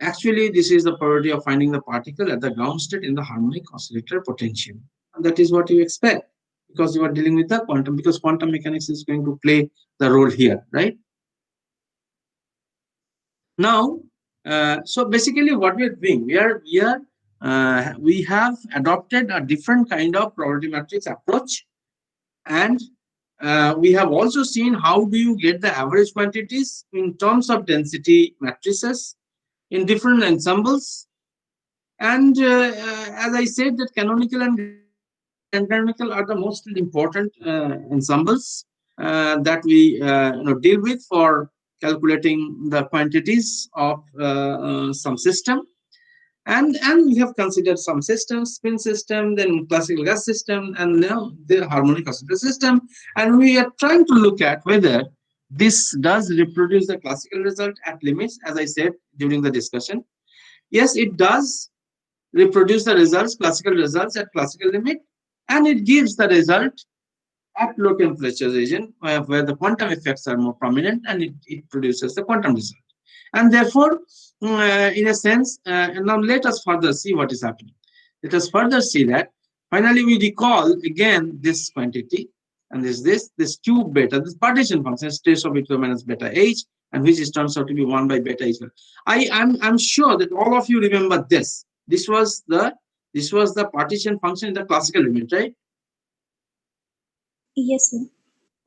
actually, this is the probability of finding the particle at the ground state in the harmonic oscillator potential, and that is what you expect, because you are dealing with the quantum, because quantum mechanics is going to play the role here, right? Now, so basically what we are doing, we have adopted a different kind of probability matrix approach, and we have also seen how do you get the average quantities in terms of density matrices in different ensembles. And as I said, that canonical and canonical are the most important ensembles that we deal with for calculating the quantities of some system, and we have considered some systems, spin system, then classical gas system, and now the harmonic oscillator system, and we are trying to look at whether this does reproduce the classical result at limits. As I said during the discussion, yes, it does reproduce the classical results at classical limit, and it gives the result at low temperature region where the quantum effects are more prominent, and it produces the quantum result. And therefore, in a sense, now let us further see what is happening. Let us further see that finally we recall again this quantity, and this cube beta, this partition function is trace of equal minus beta h, and which is turns out to be 1 by beta h. I'm sure that all of you remember this. This was the partition function in the classical limit, right? Yes, sir.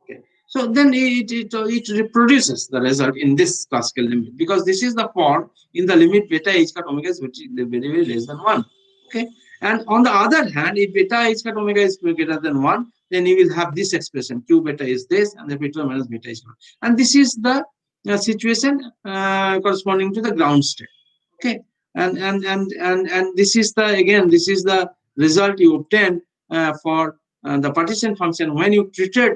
Okay. So then it reproduces the result in this classical limit, because this is the form in the limit beta h cut omega is very less than 1. Okay. And on the other hand, if beta h cut omega is greater than 1, then you will have this expression q beta is this, and the beta minus beta is 1. And this is the situation corresponding to the ground state. Okay. And this is the result you obtain for the partition function when you treated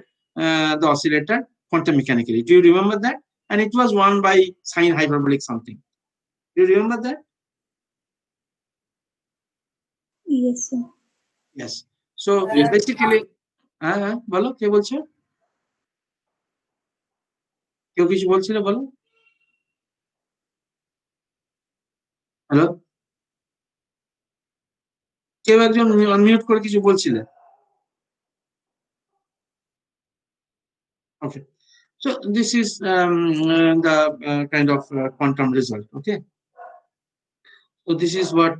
the oscillator quantum mechanically. Do you remember that? And it was 1 by sine hyperbolic something. Do you remember that? Yes, sir. Yes. So basically, বলো কে বলছো? কেউ কিছু বলছিলে বলো? Hello? কেউ একজন unmute করে কিছু বলছিলে? Okay. So this is the kind of quantum result. Okay. So this is what.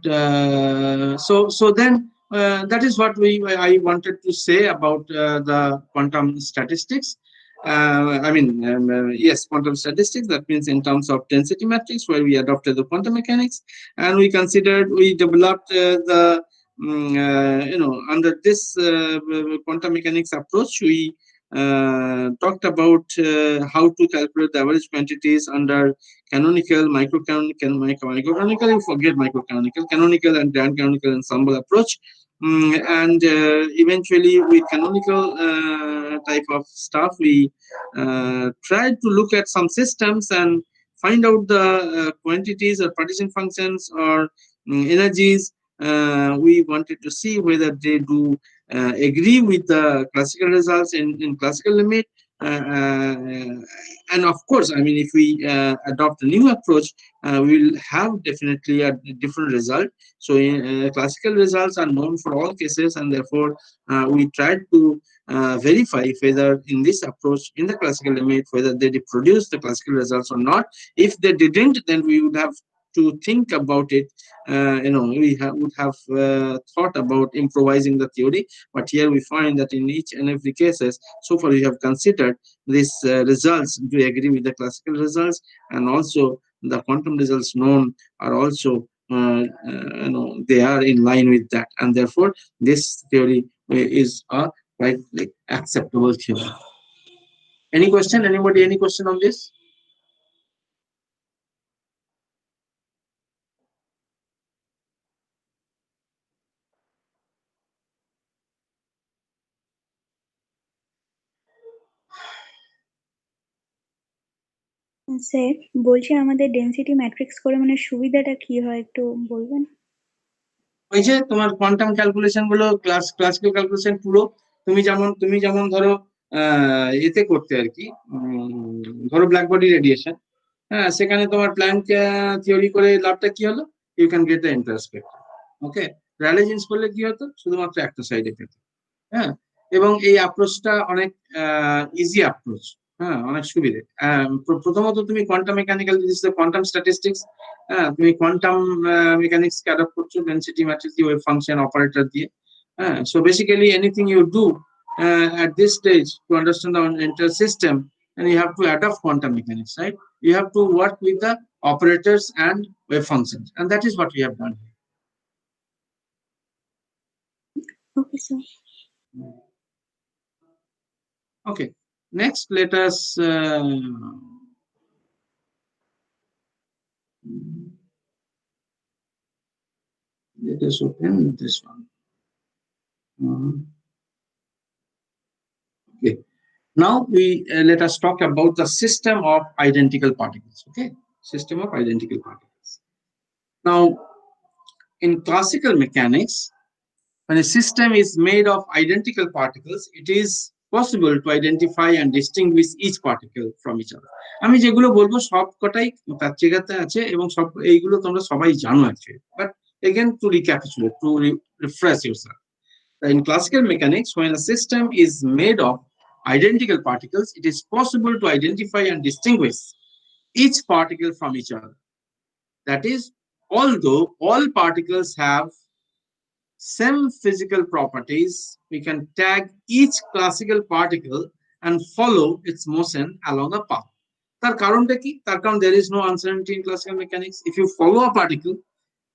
So then that is what I wanted to say about the quantum statistics. Yes, quantum statistics. That means in terms of density matrix, where we adopted the quantum mechanics, and we developed under this quantum mechanics approach, we talked about how to calculate the average quantities under canonical, microcanonical, you forget microcanonical, canonical and grand canonical ensemble approach. And eventually with canonical type of stuff, we tried to look at some systems and find out the quantities or partition functions or energies. We wanted to see whether they do agree with the classical results in classical limit. And of course, if we adopt a new approach, we will have definitely a different result. So classical results are known for all cases, and therefore we tried to verify whether in this approach, in the classical limit, whether they reproduce the classical results or not. If they didn't, then we would have to think about it. We would have thought about improvising the theory, but here we find that in each and every cases, so far we have considered these results do agree with the classical results, and also the quantum results known are also they are in line with that, and therefore this theory is a quite acceptable theory. Any question? Anybody? Any question on this? Sir বলছি আমাদের density matrix করে মানে সুবিধাটা কি হয় একটু বলবেন? ওই যে তোমার কোয়ান্টাম ক্যালকুলেশন গুলো ক্লাসিক্যাল ক্যালকুলেশন পুরো তুমি যেমন ধরো এতে করতে আর কি, ধরো ব্ল্যাক বডি রেডিয়েশন, হ্যাঁ, সেখানে তোমার প্ল্যাঙ্ক থিওরি করে লাভটা কি হলো, you can get the intercept. Okay, Rayleigh Jeans করলে কি হতো, শুধুমাত্র একটা সাইডে পেত। হ্যাঁ, এবং এই অ্যাপ্রোচটা অনেক ইজি অ্যাপ্রোচ, হ্যাঁ, অনেক সুবিধে। প্রথমত তুমি কোয়ান্টাম মেকানিক্যাল, কোয়ান্টাম স্ট্যাটিস্টিক্স, হ্যাঁ, তুমি কোয়ান্টাম মেকানিক্স কে অ্যাডপ্ট করছো ডেনসিটি ম্যাট্রিক্স দিয়ে, ওয়েভ ফাংশন অপারেটর দিয়ে। হ্যাঁ, so basically anything you do at this stage to understand the entire system, and you have to adopt quantum mechanics, right? You have to work with the operators and wave functions, and that is what we have done here. Okay, sir. Okay, next let us open this one. Okay, now let us talk about the system of identical particles. Okay, system of identical particles. Now, in classical mechanics, when a system is made of identical particles, it is possible to identify and distinguish each particle from each other. আমি যেগুলো বলবো সব কটাই পত্রিকাতে আছে এবং সব এইগুলো তোমরা সবাই জানো actually, but again to refresh yourself. In classical mechanics, when a system is made of identical particles, it is possible to identify and distinguish each particle from each other. That is, although all particles have same physical properties, we can tag each classical particle and follow its motion along a path. তার কারণটা কি? তার কারণ there is no uncertainty in classical mechanics. If you follow a particle,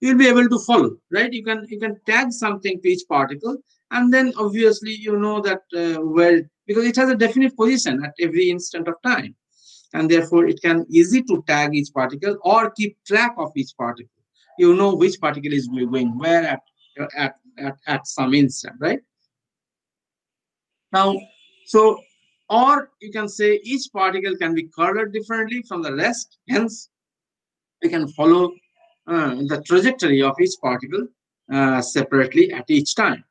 you will be able to follow, right? You can tag something to each particle, and then obviously you know that where, because it has a definite position at every instant of time, and therefore it can easy to tag each particle or keep track of each particle. You know which particle is going where at some instant, right? Now, so, or you can say each particle can be colored differently from the rest. Hence, we can follow the trajectory of each particle separately at each time.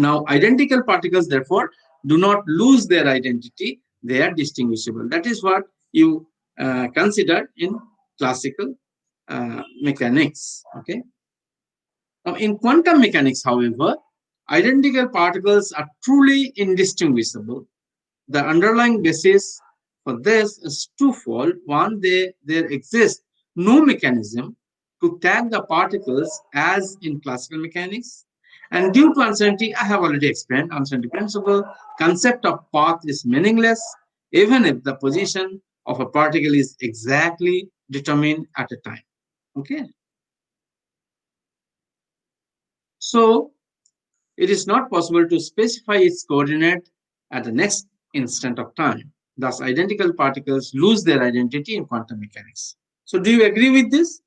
Now, identical particles, therefore, do not lose their identity. They are distinguishable. That is what you consider in classical mechanics. Okay. Now, in quantum mechanics, however, identical particles are truly indistinguishable. The underlying basis for this is twofold. One, there exists no mechanism to tag the particles as in classical mechanics. And due to uncertainty, I have already explained, uncertainty principle, concept of path is meaningless, even if the position of a particle is exactly determined at a time. Okay. So, it is not possible to specify its coordinate at the next instant of time. Thus, identical particles lose their identity in quantum mechanics. So, do you agree with this?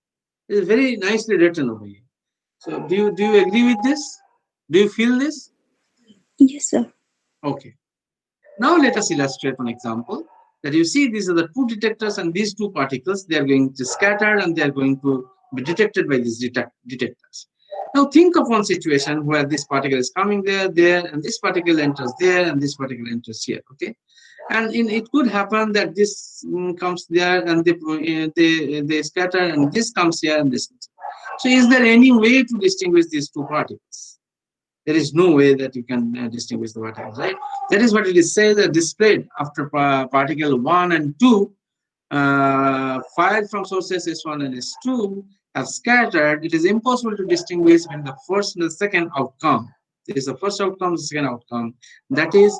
It is very nicely written over here. So, do you agree with this? Do you feel this? Yes, sir. Okay. Now, let us illustrate one example that you see these are the two detectors, and these two particles, they are going to scatter and they are going to be detected by these detectors. Now, think of one situation where this particle is coming there, and this particle enters there, and this particle enters here. Okay, and it could happen that this comes there, and they scatter, and this comes here, and this comes here. So, is there any way to distinguish these two particles? There is no way that you can distinguish the particles, right? That is what it is said that displayed after particle 1 and 2 fired from sources S1 and S2 have scattered. It is impossible to distinguish between the first and the second outcome. There is the first outcome, the second outcome. That is,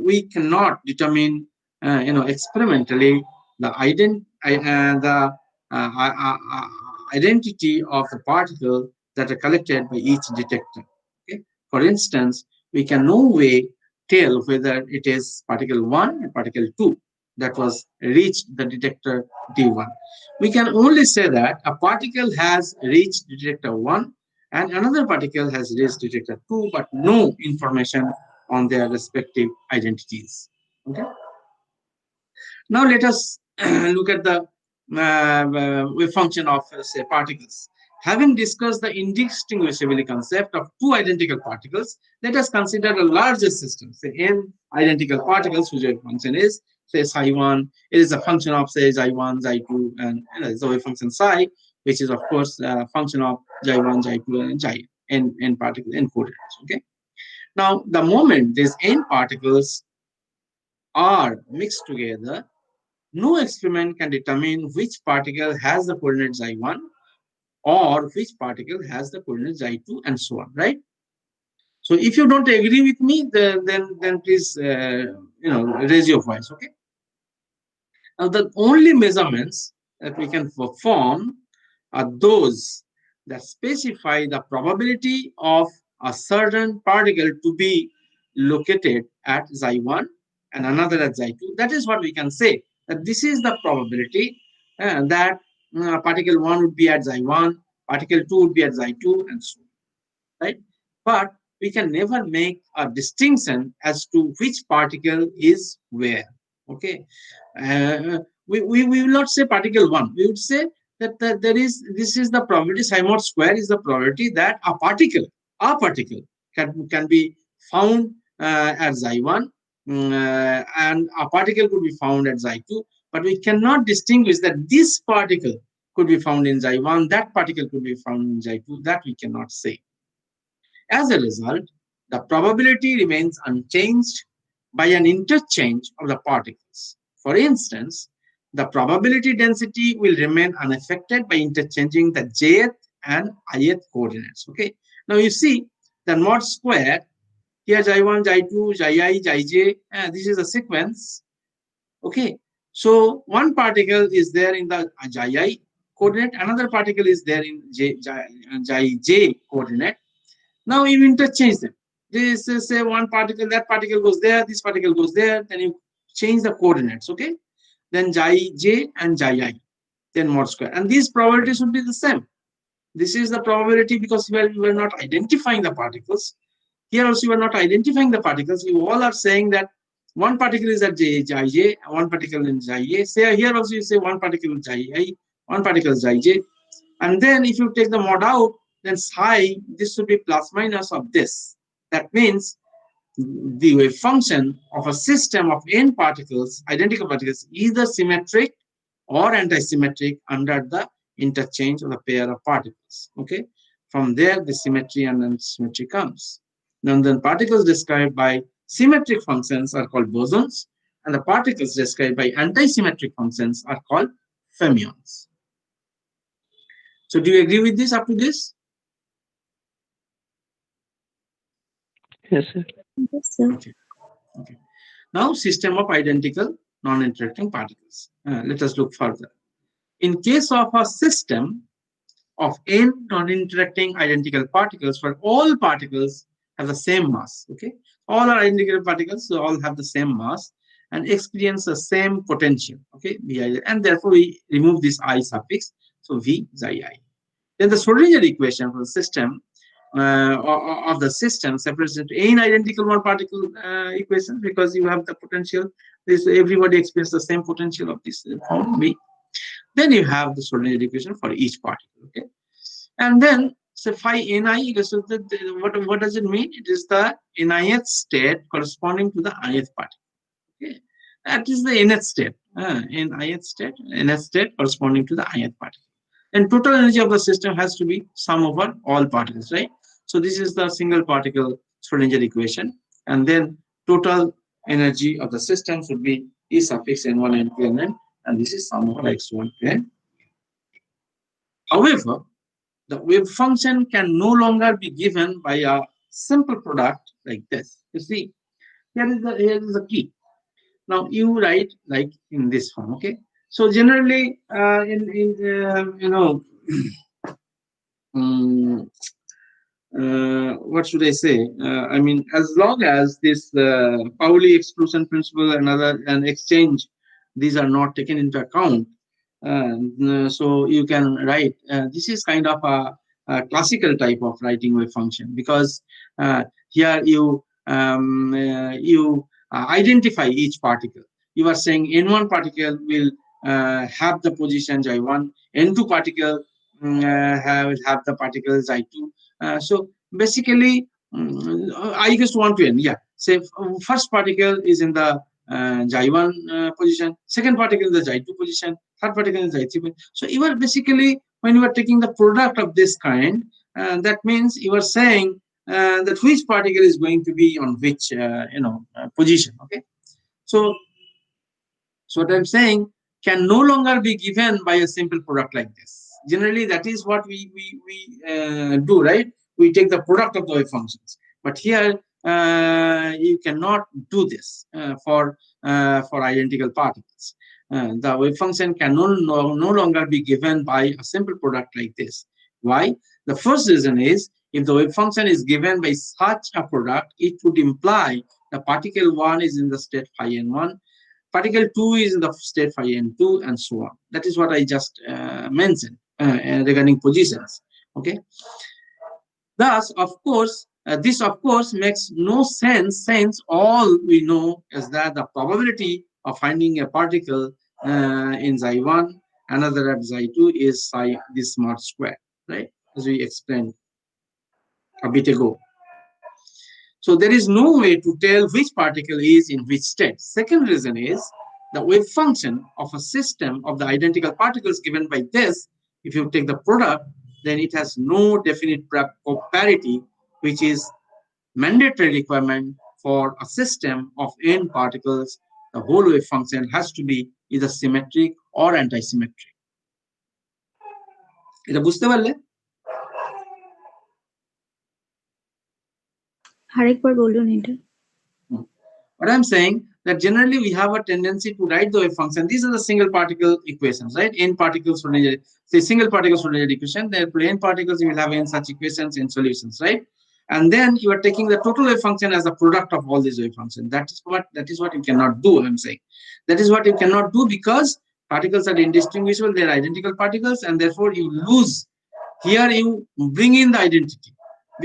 we cannot determine, experimentally the identity of the particle that are collected by each detector. Okay? For instance, we can no way tell whether it is particle 1 and particle 2 that was reached the detector D1. We can only say that a particle has reached detector 1 and another particle has reached detector 2, but no information on their respective identities. Okay. Now let us look at the wave function of, say, particles. Having discussed the indistinguishability concept of two identical particles, let us consider a larger system, say n identical particles, whose wave function is, say, psi1. It is a function of, say, xi1, xi2, and it's a wave function psi, which is, of course, a function of xi1, xi2, and xi n particles, n coordinates. Okay. Now, the moment these n particles are mixed together, no experiment can determine which particle has the coordinate xi1 or which particle has the coordinate xi2, and so on, right? So if you don't agree with me, then please raise your voice. Okay. Now, the only measurements that we can perform are those that specify the probability of a certain particle to be located at xi1 and another at xi2. That is what we can say, that this is the probability that particle 1 would be at xi1, particle 2 would be at xi2, and so on, right? But we can never make a distinction as to which particle is where. Okay. We will not say particle 1. We would say that this is the probability, psi mod square is the probability that a particle can be found at xi1, and a particle could be found at xi2, but we cannot distinguish that this particle could be found in xi1, that particle could be found in xi2. That we cannot say. As a result, the probability remains unchanged by an interchange of the particles. For instance, the probability density will remain unaffected by interchanging the jth and ith coordinates. Okay. Now you see the mod square here, xi1, xi2, xi, xij. This is a sequence. Okay. So one particle is there in the xi coordinate, another particle is there in xij coordinate. Now you interchange them. This is say one particle, that particle goes there, this particle goes there, then you change the coordinates, okay? Then xij and xi, then mod square. And these probabilities would be the same. This is the probability because we were not identifying the particles. Here also you are not identifying the particles. You all are saying that one particle is at xij, one particle in xia. Say here also you say one particle is xi, one particle is xij. And then if you take the mod out, then psi, this should be plus minus of this. That means the wave function of a system of n particles, identical particles, either symmetric or anti-symmetric under the interchange of the pair of particles. Okay, from there the symmetry and anti-symmetry comes. Now then particles described by symmetric functions are called bosons, and the particles described by anti-symmetric functions are called fermions. So do you agree with this up to this? Yes, sir. Yes, sir. Okay. Okay. Now, system of identical non-interacting particles. Let us look further. In case of a system of n non-interacting identical particles, where all particles have the same mass, okay? All are identical particles, so all have the same mass and experience the same potential, okay? Vi, and therefore we remove this I suffix, so V xi I. Then the Schrodinger equation for the system of the system separates into n identical one particle equation because you have the potential. This everybody experiences the same potential of this form V. Then you have the Schrodinger equation for each particle. Okay, and then so phi ni equals to what does it mean? It is the nth state corresponding to the ith particle. Okay, that is the nth state. Nth state corresponding to the ith particle. And total energy of the system has to be sum over all particles, right? So this is the single particle Schrodinger equation. And then total energy of the system should be E suffix n1, n2, nn. And this is sum over x1 to n. However, the wave function can no longer be given by a simple product like this. You see, here is the key. Now you write like in this form, okay? So generally, what should I say? I mean, as long as this Pauli exclusion principle and exchange, these are not taken into account, so you can write. This is kind of a classical type of writing wave function because here you identify each particle. You are saying n1 particle will have the position xi1, n2 particle have the particles xi2. So basically, I equals to 1 to n. Yeah, say first particle is in the xi1 position, second particle in the xi2 position, third particle in the xi3 position. So you are basically, when you are taking the product of this kind, that means you are saying that which particle is going to be on which position. Okay, so what I'm saying can no longer be given by a simple product like this. Generally, that is what we do, right? We take the product of the wave functions. But here, you cannot do this for identical particles. The wave function can no longer be given by a simple product like this. Why? The first reason is, if the wave function is given by such a product, it would imply the particle 1 is in the state phi n1, particle 2 is in the state phi n2, and so on. That is what I just mentioned regarding positions. Okay. Thus, of course, this of course makes no sense, since all we know is that the probability of finding a particle in xi1, another at xi2 is psi this mod square, right? As we explained a bit ago. So there is no way to tell which particle is in which state. Second reason is the wave function of a system of the identical particles given by this. If you take the product, then it has no definite parity, which is mandatory requirement for a system of n particles. The whole wave function has to be either symmetric or anti-symmetric. এটা বুঝতে পারলে? আরেকবার বলুন এটা। What I'm saying that generally we have a tendency to write the wave function. These are the single particle equations, right? N particles for the single particles for equation. Therefore, n particles you will have n such equations in solutions, right? And then you are taking the total wave function as a product of all these wave functions. That is what you cannot do. I'm saying that is what you cannot do because particles are indistinguishable. They are identical particles, and therefore you lose. Here you bring in the identity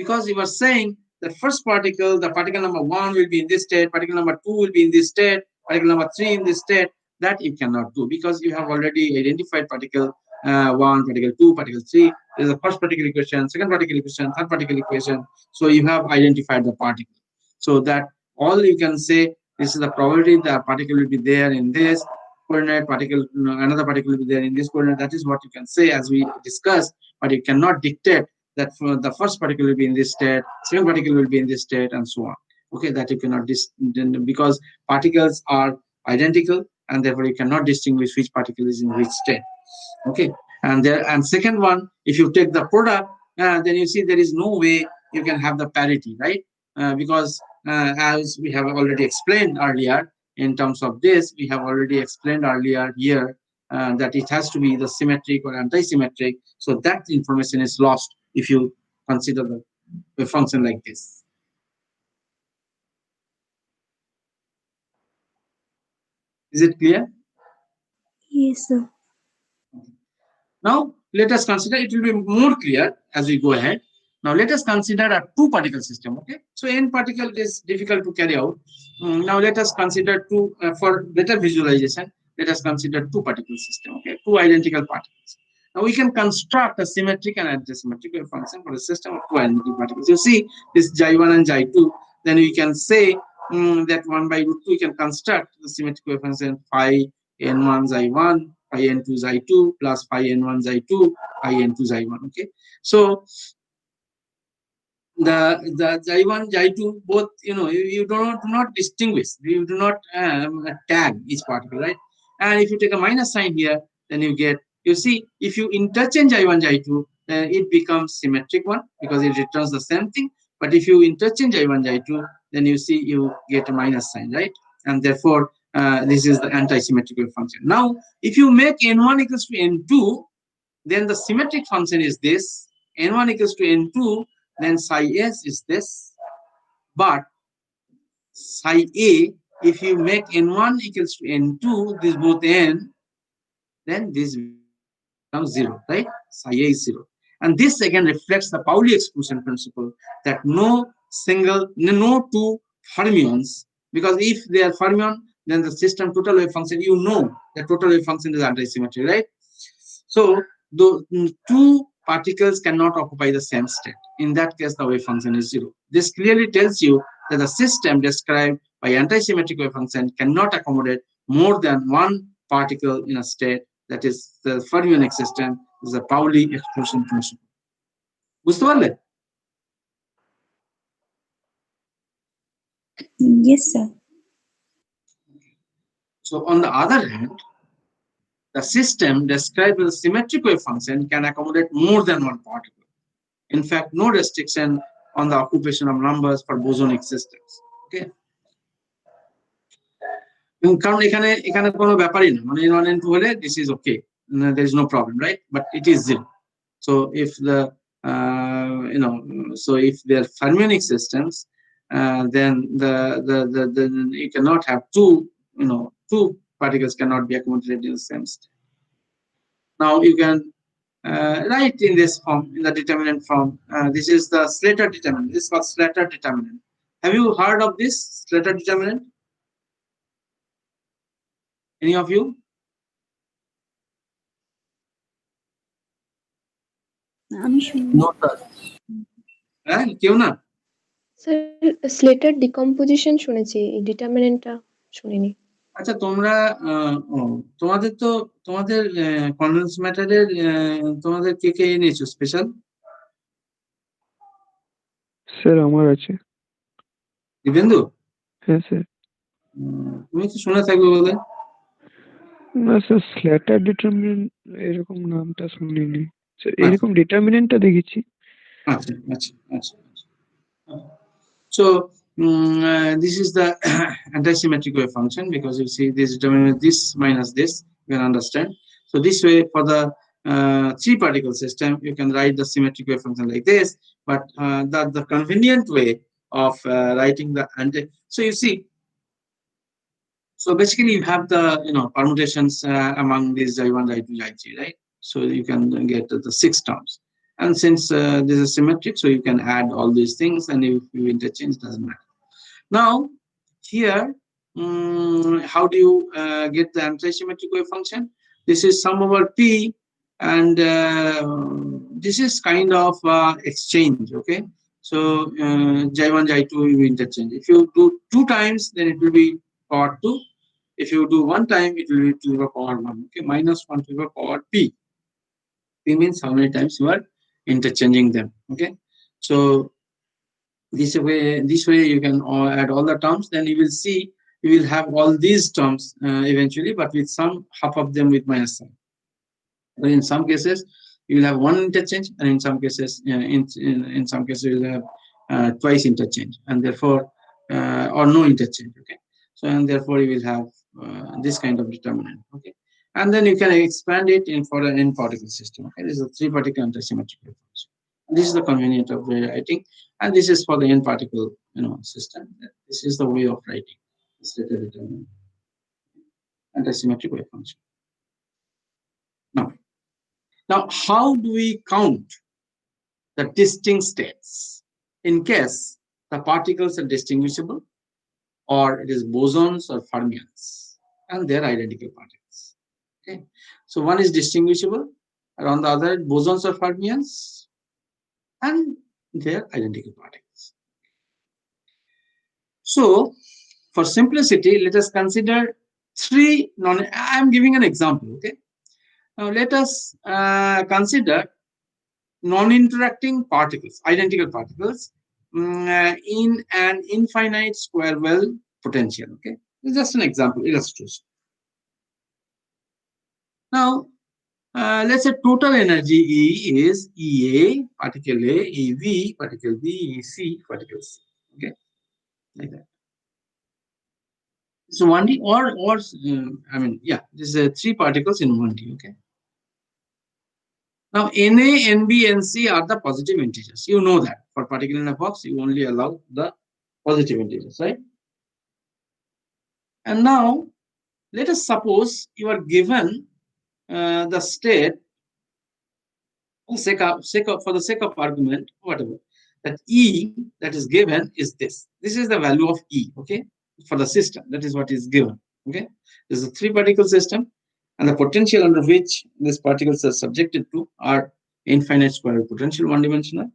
because you are saying the first particle, the particle number 1 will be in this state, particle number 2 will be in this state, particle number 3 in this state. That you cannot do because you have already identified particle 1, particle 2, particle 3. There is the first particle equation, second particle equation, third particle equation. So you have identified the particle. So that all you can say, this is the probability that particle will be there in this coordinate, particle, another particle will be there in this coordinate. That is what you can say as we discussed, but you cannot dictate that for the first particle will be in this state, second particle will be in this state, and so on. Okay, that you cannot because particles are identical, and therefore you cannot distinguish which particle is in which state. Okay, and second one, if you take the product, then you see there is no way you can have the parity, right? Because as we have already explained earlier, in terms of this, we have already explained earlier here that it has to be the symmetric or anti-symmetric. So that information is lost if you consider the function like this. Is it clear? Yes, sir. Now let us consider, it will be more clear as we go ahead. Now let us consider a two particle system. Okay, so n particle is difficult to carry out. Now let us consider two for better visualization. Let us consider two particle system. Okay, two identical particles. Now we can construct a symmetric and anti-symmetric wave function for a system of two identical particles. You see this xi1 and xi2. Then we can say that 1 by root 2 we can construct the symmetric wave function phi n1 xi1, phi n2 xi2 plus phi n1 xi2, phi n2 xi1. Okay, so the xi1 xi2 both, you do not distinguish, you do not tag each particle, right? And if you take a minus sign here, then you see if you interchange xi1 xi2, then it becomes symmetric one because it returns the same thing. But if you interchange xi1 xi2, then you see you get a minus sign, right? And therefore this is the anti-symmetric wave function. Now if you make n1 equals to n2, then the symmetric function is this, n1 equals to n2, then psi s is this. But psi a, if you make n1 equals to n2, this both n, then this becomes 0, right? Psi a is 0. And this again reflects the Pauli exclusion principle that no two fermions, because if they are fermion, then the system total wave function, the total wave function is anti-symmetric, right? So the two particles cannot occupy the same state. In that case, the wave function is 0. This clearly tells you that the system described by anti-symmetric wave function cannot accommodate more than one particle in a state. That is the fermionic system, is the Pauli exclusion principle. বুঝতে পারলে? Yes, sir. So on the other hand, the system described with a symmetric wave function can accommodate more than one particle. In fact, no restriction on the occupation of numbers for bosonic systems. Okay. কারণ এখানে কোনো ব্যাপারই না, মানে n1 n2 হলে this is okay, there is no problem, right? But it is 0. So if the so if they are fermionic systems, then the you cannot have two particles cannot be accommodated in the same state. Now you can write in this form, in the determinant form. This is the Slater determinant. This is called Slater determinant. Have you heard of this Slater determinant? Any of you? আমি শুনি। হ্যাঁ, কেউ না? Sir স্লেটার decomposition শুনেছি, এই ডিটারমিনেন্টটা শুনিনি। আচ্ছা, তোমাদের কনডেন্স ম্যাটারের তোমাদের কে নিয়েছো স্পেশাল? স্যার আমার আছে। দিবেন্দু হ্যাঁ স্যার। তুমি তো শুনে থাকবে বোধহয়। না স্যার, স্ল্যাটার ডিটারমিনেন্ট এরকম নামটা শুনিনি স্যার, আচ্ছা এরকম ডিটারমিনেন্টটা দেখেছি। আচ্ছা আচ্ছা আচ্ছা আচ্ছা। So this is the anti-symmetric wave function, because you see this determinant this minus this, you can understand. So this way, for the three particle system, you can write the symmetric wave function like this, but the convenient way of writing the anti. So you see, so basically you have the permutations among these I1, I2, I3, right? So you can get the 6 terms. And since this is symmetric, so you can add all these things, and if you interchange, doesn't matter. Now, here, how do you get the anti-symmetric wave function? This is sum over p, and this is kind of exchange, okay? So J1, J2 you interchange. If you do 2 times, then it will be power 2. If you do 1 time, it will be to the power 1, okay? Minus 1 to the power p. P means how many times you are interchanging them, okay? So this way you can add all the terms, then you will see you will have all these terms eventually, but with some half of them with minus sign. But in some cases you will have one interchange, and in some cases in some cases you will have twice interchange, and therefore or no interchange, okay? So and therefore you will have this kind of determinant, okay? And then you can expand it in for an n particle system, okay? This is a 3 particle anti-symmetric wave function. This is the convenient of writing, and this is for the n particle system. This is the way of writing the stated determinant anti-symmetric wave function. Now how do we count the distinct states in case the particles are distinguishable, or it is bosons or fermions and they're identical particles, okay? So one is distinguishable, and on the other bosons or fermions and they're identical particles. So for simplicity, let us consider 3 I'm giving an example, okay? Now let us consider non-interacting particles, identical particles, in an infinite square well potential, okay? It's just an example, illustration. Now let's say total energy E is EA, particle A, EV, particle B, EC, particle C, okay? Like that. So 1D or I mean, yeah, this is 3 particles in 1D, okay? Now Na, Nb, Nc are the positive integers. You know that for particle in a box, you only allow the positive integers, right? And now let us suppose you are given the state, for the sake of argument, whatever, that E that is given is this. This is the value of E, okay, for the system. That is what is given, okay? This is a 3 particle system, and the potential under which these particles are subjected to are infinite square potential, 1-dimensional,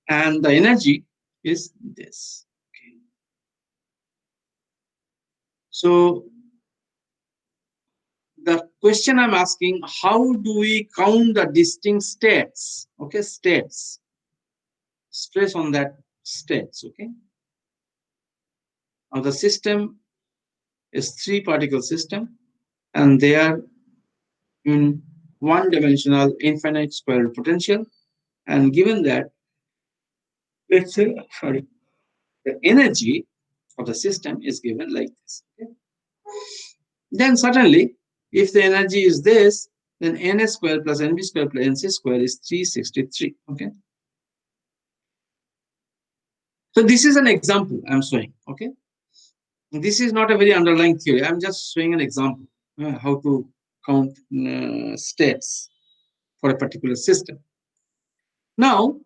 and the energy is this, okay? So the question I'm asking, how do we count the distinct states, okay? States, stress on that states, okay? Now the system is 3 particle system, and they are in 1-dimensional infinite square potential, and given that, let's say, sorry, the energy of the system is given like this, okay? Then suddenly, if the energy is this, then ns square plus nb square plus nc square is 363, okay? So this is an example I'm showing, okay? This is not a very underlying theory. I'm just showing an example how to count states for a particular system. Now,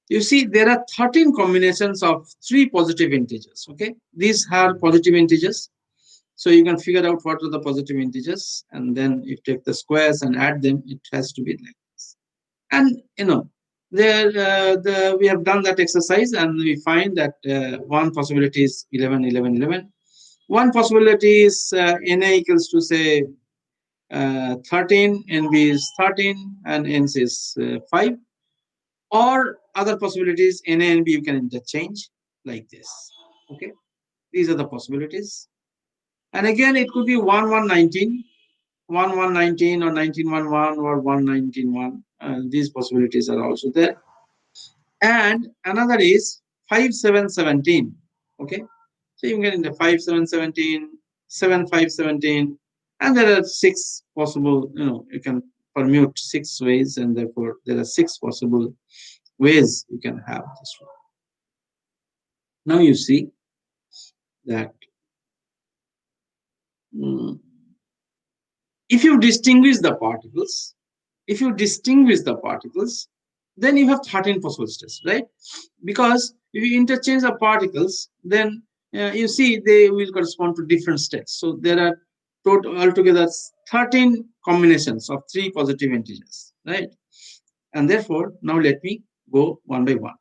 you see there are 13 combinations of 3 positive integers, okay? These are positive integers. So you can figure out what are the positive integers, and then you take the squares and add them. It has to be like this. And we have done that exercise, and we find that one possibility is 11, 11, 11. One possibility is Na equals to say 13, Nb is 13, and Nc is 5. Or other possibilities, Na and B you can interchange like this. Okay, these are the possibilities. And again, it could be 1119, 1119 or 1911 or 1191. These possibilities are also there. And another is 5717. Okay, so you can get into 5717, 7517, and there are 6 possible, you can permute 6 ways, and therefore there are 6 possible ways you can have this one. Now you see that if you distinguish the particles, then you have 13 possible states, right? Because if you interchange the particles, then you see they will correspond to different states. So there are altogether 13 combinations of 3 positive integers, right? And therefore, now let me go one by one.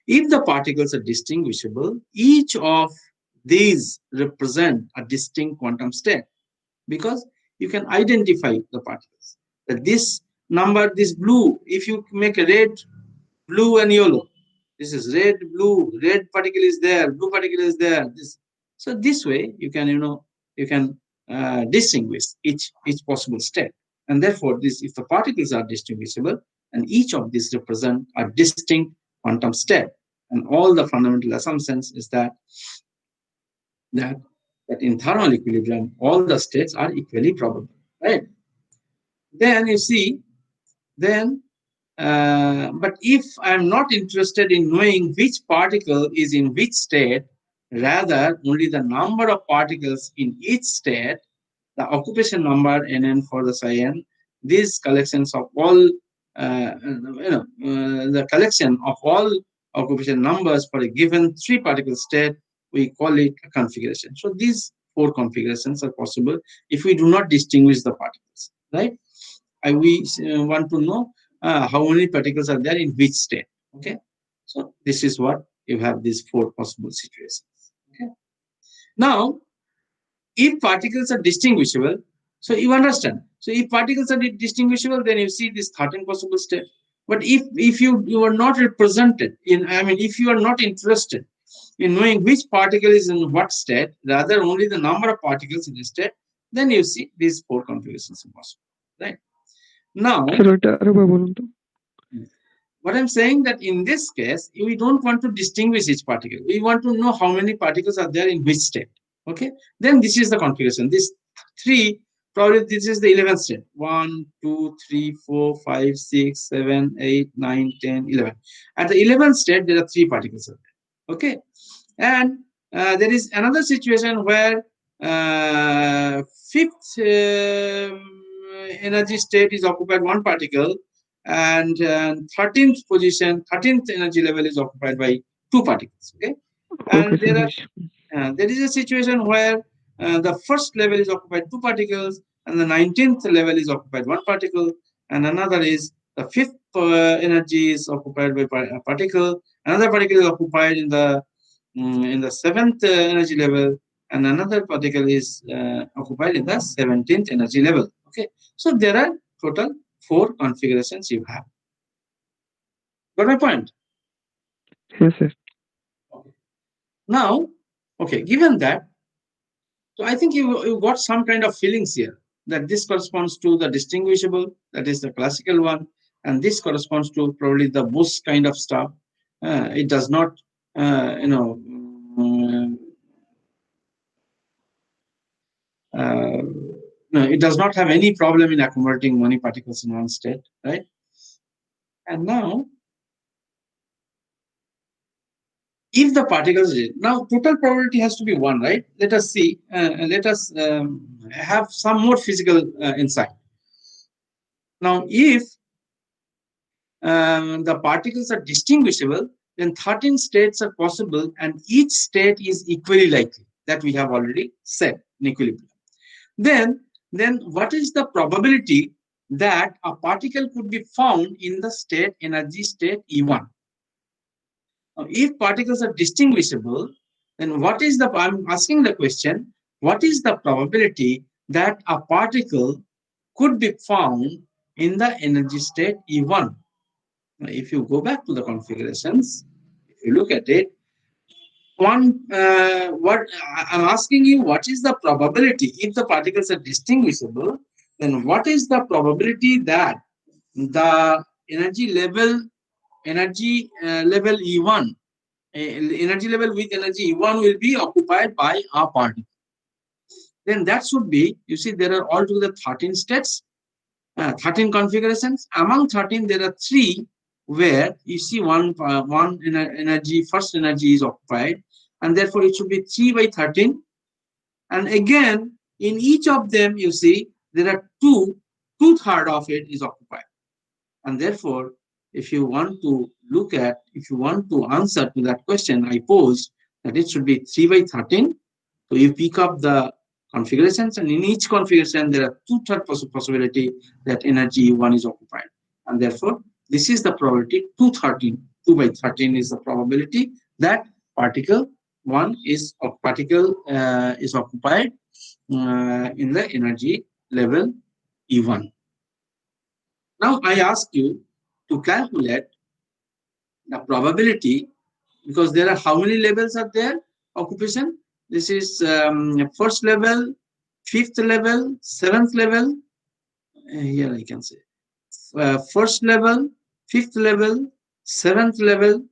If the particles are distinguishable, each of these represent a distinct quantum state, because you can identify the particles. That this number, this blue, if you make a red, blue, and yellow, this is red, blue, red particle is there, blue particle is there. So this way you can distinguish each possible state, and therefore if the particles are distinguishable, and each of these represent a distinct quantum state, and all the fundamental assumptions is that in thermal equilibrium all the states are equally probable, right? Then you see, but if I am not interested in knowing which particle is in which state, rather only the number of particles in each state, the occupation number Nn for the psi n, these collections of all, the collection of all occupation numbers for a given 3 particle state, we call it a configuration. So these 4 configurations are possible if we do not distinguish the particles, right? We want to know how many particles are there in which state. Okay, so this is what you have, these 4 possible situations. Okay, now if particles are distinguishable, so you understand. So if particles are distinguishable, then you see this 13 possible state. But if you are not represented in, if you are not interested in knowing which particle is in what state, rather only the number of particles in a state, then you see these 4 configurations are possible, right? Now, what I'm saying that in this case, we don't want to distinguish each particle. We want to know how many particles are there in which state. Okay, then this is the configuration. This 3, probably this is the 11th state. 1, 2, 3, 4, 5, 6, 7, 8, 9, 10, 11. At the 11th state, there are 3 particles are there. Okay, and there is another situation where 5th energy state is occupied 1 particle, and 13th position, 13th energy level is occupied by 2 particles. Okay, and there is a situation where the first level is occupied 2 particles, and the 19th level is occupied 1 particle, and another is the 5th energy is occupied by a particle, another particle is occupied in the 7th energy level, and another particle is occupied in the 17th energy level. Okay, so there are total 4 configurations you have. Got my point? Yes, sir. Okay. Now, okay, given that, so I think you got some kind of feelings here that this corresponds to the distinguishable, that is the classical one, and this corresponds to probably the Bush kind of stuff. It does not, no, it does not have any problem in accumulating many particles in one state, right? And now, if the particles, now total probability has to be 1, right? Let us see, let us have some more physical insight. Now, if the particles are distinguishable, then 13 states are possible, and each state is equally likely. That we have already said in equilibrium. Then what is the probability that a particle could be found in the state energy state E1? Now, if particles are distinguishable, then what is the, I'm asking the question, what is the probability that a particle could be found in the energy state E1? Now, if you go back to the configurations, if you look at it, I'm asking you, what is the probability if the particles are distinguishable? Then what is the probability that the energy level E1, energy level with energy E1 will be occupied by a particle? Then that should be, you see, there are altogether 13 states, 13 configurations. Among 13, there are 3 where you see first energy is occupied, and therefore it should be 3 by 13. And again, in each of them, you see, there are two-thirds of it is occupied. And therefore, if you want to answer to that question I posed, that it should be 3 by 13. So you pick up the configurations, and in each configuration, there are two-thirds possibility that energy one is occupied. And therefore, this is the probability 213. 2 by 13 is the probability that particle is occupied in the energy level E1. Now I ask you to calculate the probability, because there are how many levels are there occupation? This is first level, fifth level, seventh level. Here I can say first level, fifth level, seventh level,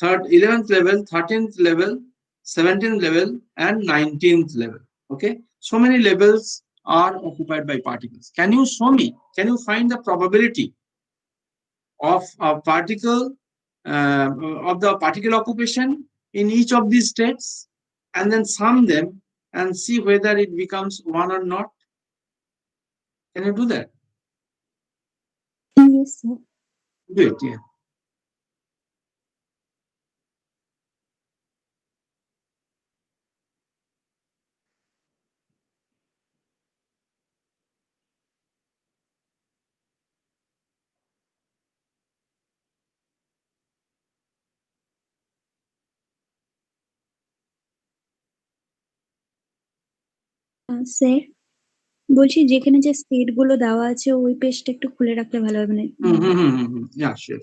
11th level, 13th level, 17th level, and 19th level. Okay, so many levels are occupied by particles. Can you show me? Can you find the probability of a particle of the particle occupation in each of these states, and then sum them and see whether it becomes 1 or not? Can you do that? Yes, sir. Do it, yeah. Sir, বলছি যেখানে যে state গুলো দেওয়া আছে ওই পেজটা একটু খুলে রাখলে ভালো হবে, মানে Yeah, sure.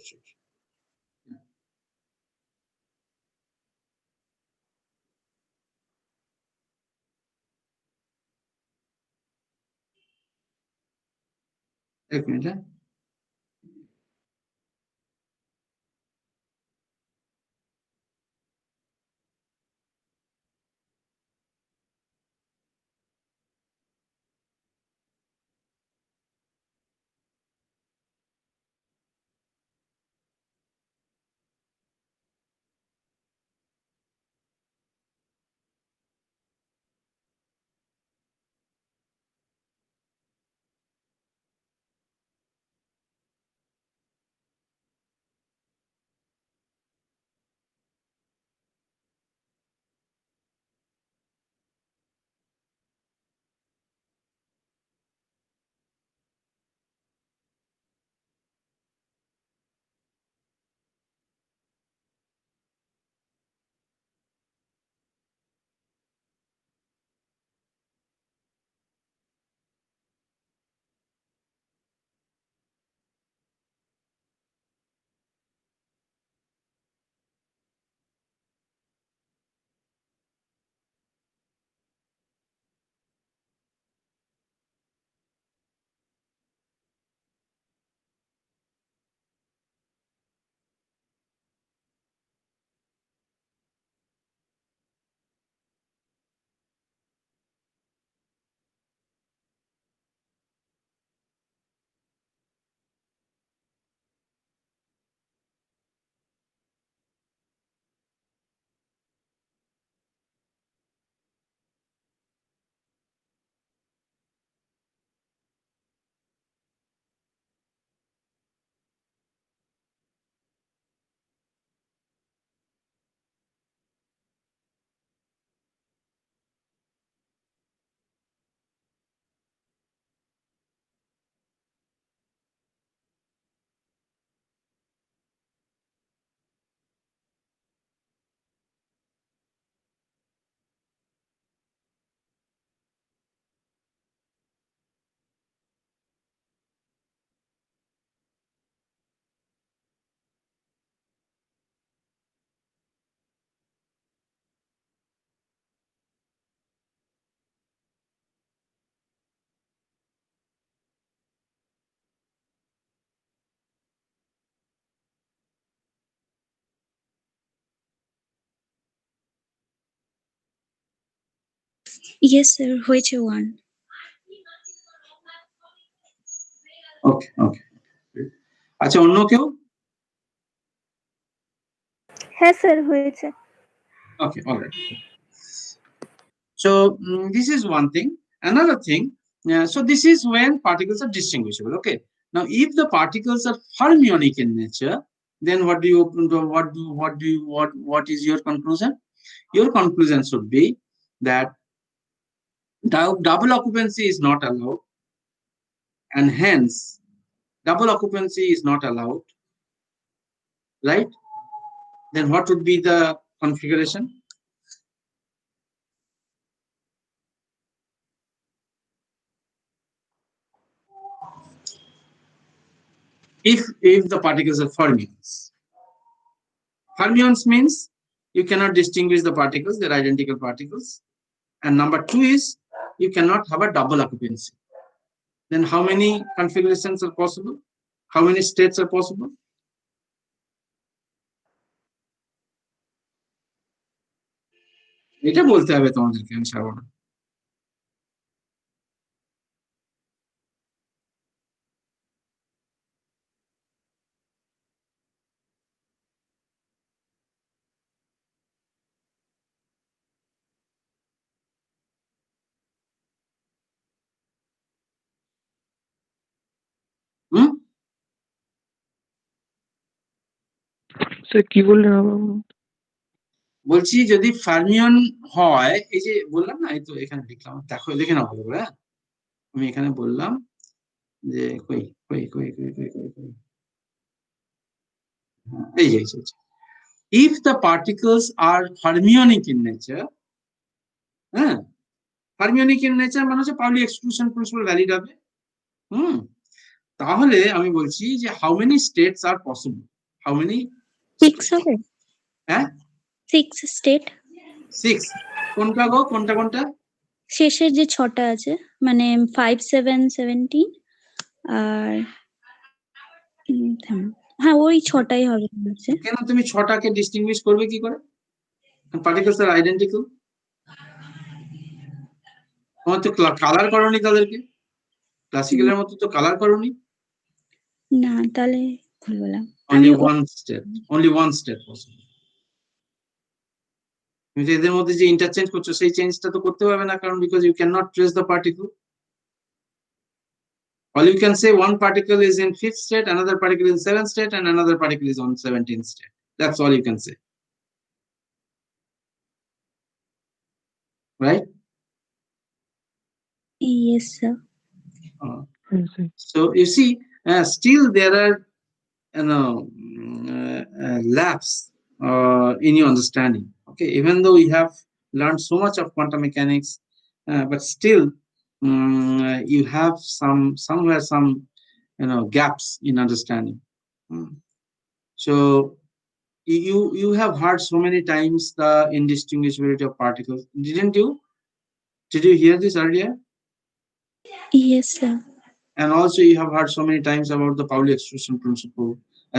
एक मिनट है. ইয়েস স্যার, হয়েছে 1। ওকে ওকে, আচ্ছা অন্য কেউ? হ্যাঁ স্যার হয়েছে। Okay, all right. So this is one thing. Another thing, so this is when particles are distinguishable. Okay. Now, if the particles are fermionic in nature, then what is your conclusion? Your conclusion should be that double occupancy is not allowed, and hence double occupancy is not allowed, right? Then what would be the configuration? If the particles are fermions. Fermions means you cannot distinguish the particles, they're identical particles. And number 2 is you cannot have a double occupancy. Then how many configurations are possible? How many states are possible? এটা বলতে হবে তোমাদেরকে, আমি ছাড়বো না। হুম, sir কি বললেন আবার? বলছি যদি ফার্মিয়ন হয়, এই যে বললাম না, এই তো এখানে লিখলাম, দেখো দেখে নাও ভালো করে। আমি এখানে বললাম যে কই কই কই কই কই কই কই এই যে if the particles are fermionic in nature, হ্যাঁ, fermionic in nature মানে হচ্ছে পাউলি এক্সক্লুশন প্রিন্সিপাল ভ্যালিড হবে। তাহলে আমি বলছি যে how many states are possible, how many 6 হবে। হ্যাঁ 6 স্টেট। 6 কোনটা গো, কোনটা কোনটা? শেষের যে 6টা আছে, মানে 5 7 17 আর হ্যাঁ ওই 6টাই হবে মনে হচ্ছে। কেন তুমি 6টাকে ডিস্টিংগুইশ করবে কি করে? পার্টিকেলস আর আইডেন্টিক্যাল। তোমার তো কালার করনি তাদেরকে, ক্লাসিক্যালের মতো তো কালার করনি। না তাহলে ভুল বললাম। only one state possible. তুমি এদের মধ্যে যে ইন্টারচেঞ্জ করছো সেই চেঞ্জটা তো করতে পারবে না, কারণ because you can not trace the particle. All you can say, one particle is in 5th state, another particle is in 7th state, and another particle is on 17th state. That's all you can say, right? Yes sir. So you see, still there are lapse in your understanding. Okay, even though we have learned so much of quantum mechanics, but still you have somewhere some gaps in understanding. So you have heard so many times the indistinguishability of particles, didn't you? Did you hear this earlier? Yes sir. And also you have heard so many times about the Pauli exclusion principle.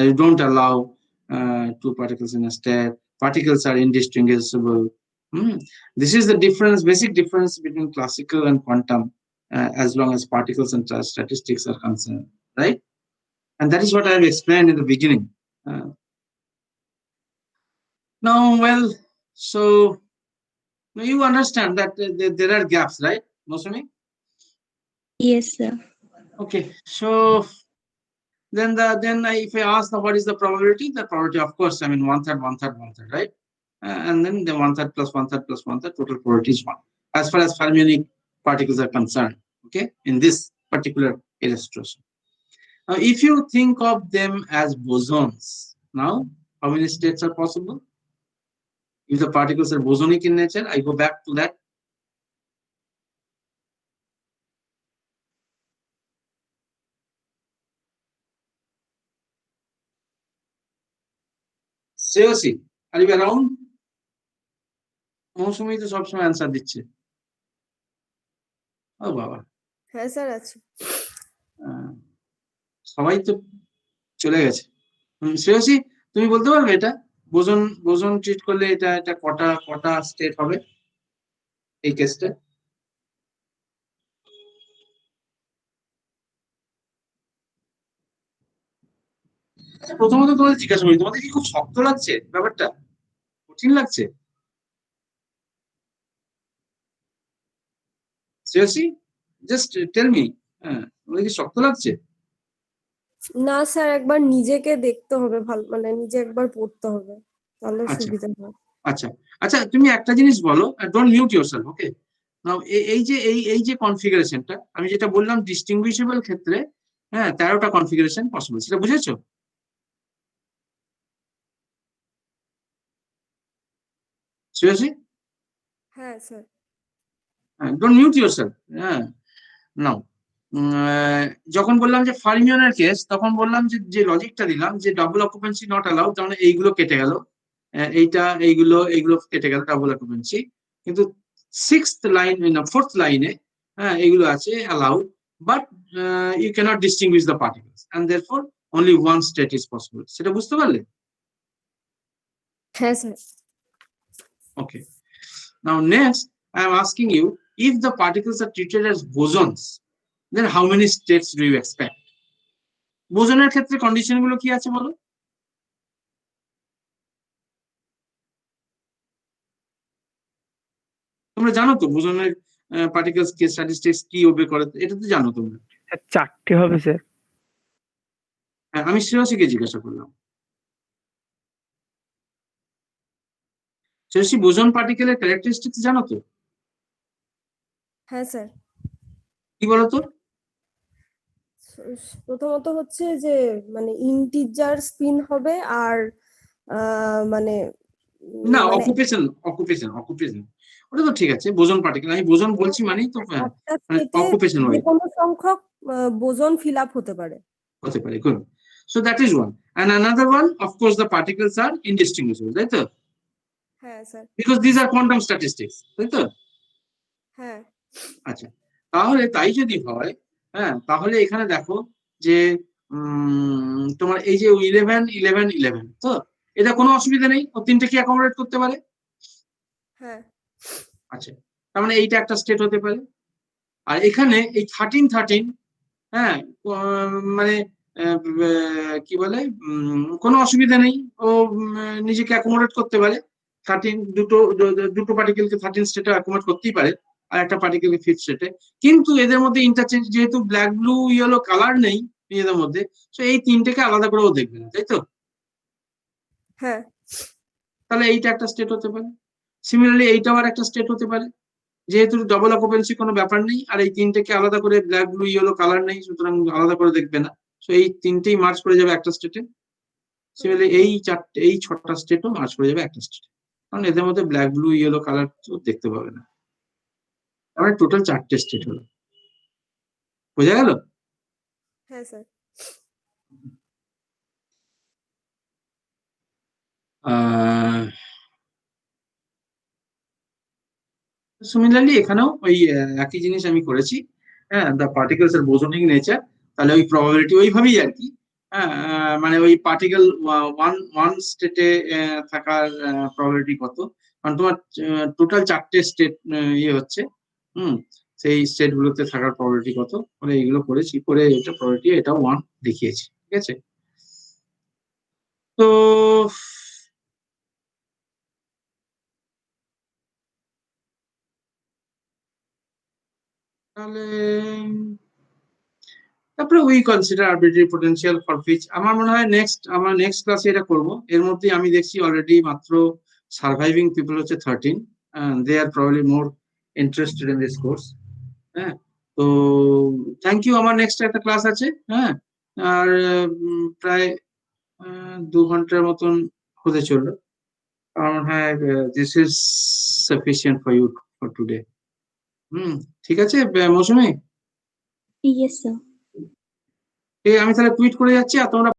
You don't allow two particles in a state. Particles are indistinguishable. This is the difference, basic difference between classical and quantum, as long as particles and statistics are concerned, right? And that is what I have explained in the beginning. Now, well, so you understand that there are gaps, right, Mosumi? Yes sir. Okay, so then if I ask what is the probability, of course, I mean 1/3, 1/3, 1/3, right? And then the 1/3 plus 1/3 plus 1/3, total probability is 1, as far as fermionic particles are concerned. Okay, in this particular illustration. Now, if you think of them as bosons, now how many states are possible? If the particles are bosonic in nature, I go back to that. Seriously, are you around? মৌসুমি তো সবসময় answer দিচ্ছে। ও বাবা, হ্যাঁ sir আছে। সবাই তো চলে গেছে। শ্রেয়সী, তুমি বলতে পারবে এটা বোজন ট্রিট করলে এটা কটা স্টেট হবে এই কেসটা? প্রথমত তোমাদের জিজ্ঞাসা করি, তোমাদের কি খুব শক্ত লাগছে ব্যাপারটা, কঠিন লাগছে? সিরিয়াসলি জাস্ট টেল মি, হ্যাঁ তোমাদের কি শক্ত লাগছে? না স্যার, একবার নিজেকে দেখতে হবে, ভালো মানে নিজে একবার পড়তে হবে, তাহলে আচ্ছা সুবিধা হয়। আচ্ছা আচ্ছা, তুমি একটা জিনিস বলো, ডোন্ট মিউট ইয়োরসেলফ, ওকে? নাও এই যে কনফিগারেশনটা আমি যেটা বললাম ডিস্টিংগুইশেবল ক্ষেত্রে, হ্যাঁ 13টা কনফিগারেশন পসিবল, সেটা বুঝেছো? সিরিয়াসলি? হ্যাঁ স্যার। ডোন্ট মিউট ইয়োরসেলফ, হ্যাঁ। নাও যখন বললাম যে ফার্মিয়নের কেস, তখন বললাম যে লজিকটা দিলাম যে ডাবল অকুপেন্সি নট অ্যালাউড, তার মানে এইগুলো কেটে গেল, এইগুলো কেটে গেল ডাবল অকুপেন্সি, কিন্তু ফোর্থ লাইনে হ্যাঁ এগুলো আছে allowed, but you can't distinguish the particles and therefore only one state is possible. সেটা বুঝতে পারলে? হ্যাঁ sir. Okay. Now next, I am asking you, if the particles are treated as bosons, then how many states do you expect? বোসনের ক্ষেত্রে condition গুলো কি আছে বলো? তোমরা জানো তো বোসনের পার্টিকেলস কে স্ট্যাটিস্টিক্স কি ওবে করে, এটা তো জানো তোমরা। স্যার 4টে হবে স্যার। আমি শ্রেয়সীকে জিজ্ঞাসা করলাম, শ্রেয়সী বোসন পার্টিকেলের ক্যারেক্টারিস্টিক্স জানো তো? হ্যাঁ স্যার। কি বলতো? প্রথমত হচ্ছে যে মানে ইন্টিজার স্পিন হবে, আর মানে না, মানে অকুপেশন ওটা তো ঠিক আছে, বোসন পার্টিকেল আমি বোসন বলছি মানেই তো একটা মানে স্টেটে অকুপেশন যে ওয়াইজ কোনো সংখ্যক বোসন ফিল আপ হতে পারে। হতে পারে, good. So that is one, and another one, of course, the particles are indistinguishable, তাই তো? হ্যাঁ sir. Because these are quantum statistics, তাই তো? হ্যাঁ। আচ্ছা, তাহলে তাই যদি হয়, হ্যাঁ তাহলে এখানে দেখো যে তোমার এই যে 11 তো এটা কোনো অসুবিধা নেই, ও তিনটে কি অ্যাকোমোডেট করতে পারে। হ্যাঁ। আচ্ছা, তার মানে এইটা একটা স্টেট হতে পারে। আর এখানে এই 13 হ্যাঁ মানে কি বলে কোনো অসুবিধা নেই, ও নিজেকে অ্যাকোমোডেট করতে পারে। 13 দুটো পার্টিকেলকে 13 স্টেটে অ্যাকোমোডেট করতেই পারে, আর একটা পার্টিকেলকে 5th স্টেটে। কিন্তু এদের মধ্যে ইন্টারচেঞ্জ, যেহেতু ব্ল্যাক ব্লু ইয়েলো কালার নেই নিজেদের মধ্যে, তো এই তিনটেকে আলাদা করেও দেখবে না, তাই তো? হ্যাঁ। তাহলে এইটা একটা স্টেট হতে পারে। সিমিলারলি এইটাও আর একটা স্টেট হতে পারে, যেহেতু ডাবল অকুপেন্সি কোনো ব্যাপার নেই, আর এই তিনটেকে আলাদা করে ব্ল্যাক ব্লু ইয়েলো কালার নেই, সুতরাং আলাদা করে দেখবে না, তো এই তিনটেই মার্জ করে যাবে একটা স্টেটে। সিমিলারলি এই 6টা স্টেটও মার্জ করে যাবে একটা স্টেটে, কারণ এদের মধ্যে ব্ল্যাক ব্লু ইয়েলো কালার তো দেখতে পাবে না। তাহলে টোটাল 4টে স্টেট হলো, বোঝা গেল? হ্যাঁ স্যার। সিমিলারলি এখানেও ওই একই জিনিস আমি করেছি, হ্যাঁ দ্য পার্টিকেলস এর বোসনিক নেচার, তাহলে ওই প্রবাবিলিটি ওইভাবেই আর কি, হ্যাঁ মানে ওই পার্টিকেল ওয়ান স্টেটে থাকার প্রবাবিলিটি কত, কারণ তোমার টোটাল 4টে স্টেট ইয়ে হচ্ছে, সেই স্টেট গুলোতে থাকার প্রবাবিলিটি কত, মানে এইগুলো করেছি, করে এটা প্রবাবিলিটি এটা 1 দেখিয়েছি, ঠিক আছে? তো তাহলে তারপরে we consider arbitrary potential for which, আমার মনে হয় আমরা নেক্সট ক্লাসে এটা করব। এর মধ্যে আমি দেখছি অলরেডি মাত্র সার্ভাইভিং পিপল হচ্ছে 13, they are probably more interested in this course. হ্যাঁ, তো থ্যাংক ইউ। আমার নেক্সট একটা ক্লাস আছে, হ্যাঁ, আর প্রায় 2 ঘন্টার মতন হতে চললো। আমার মনে হয় this is sufficient for you for today. ঠিক আছে মৌসুমী, ইয়েস স্যার। আমি তাহলে টুইট করে যাচ্ছি, আর তোমরা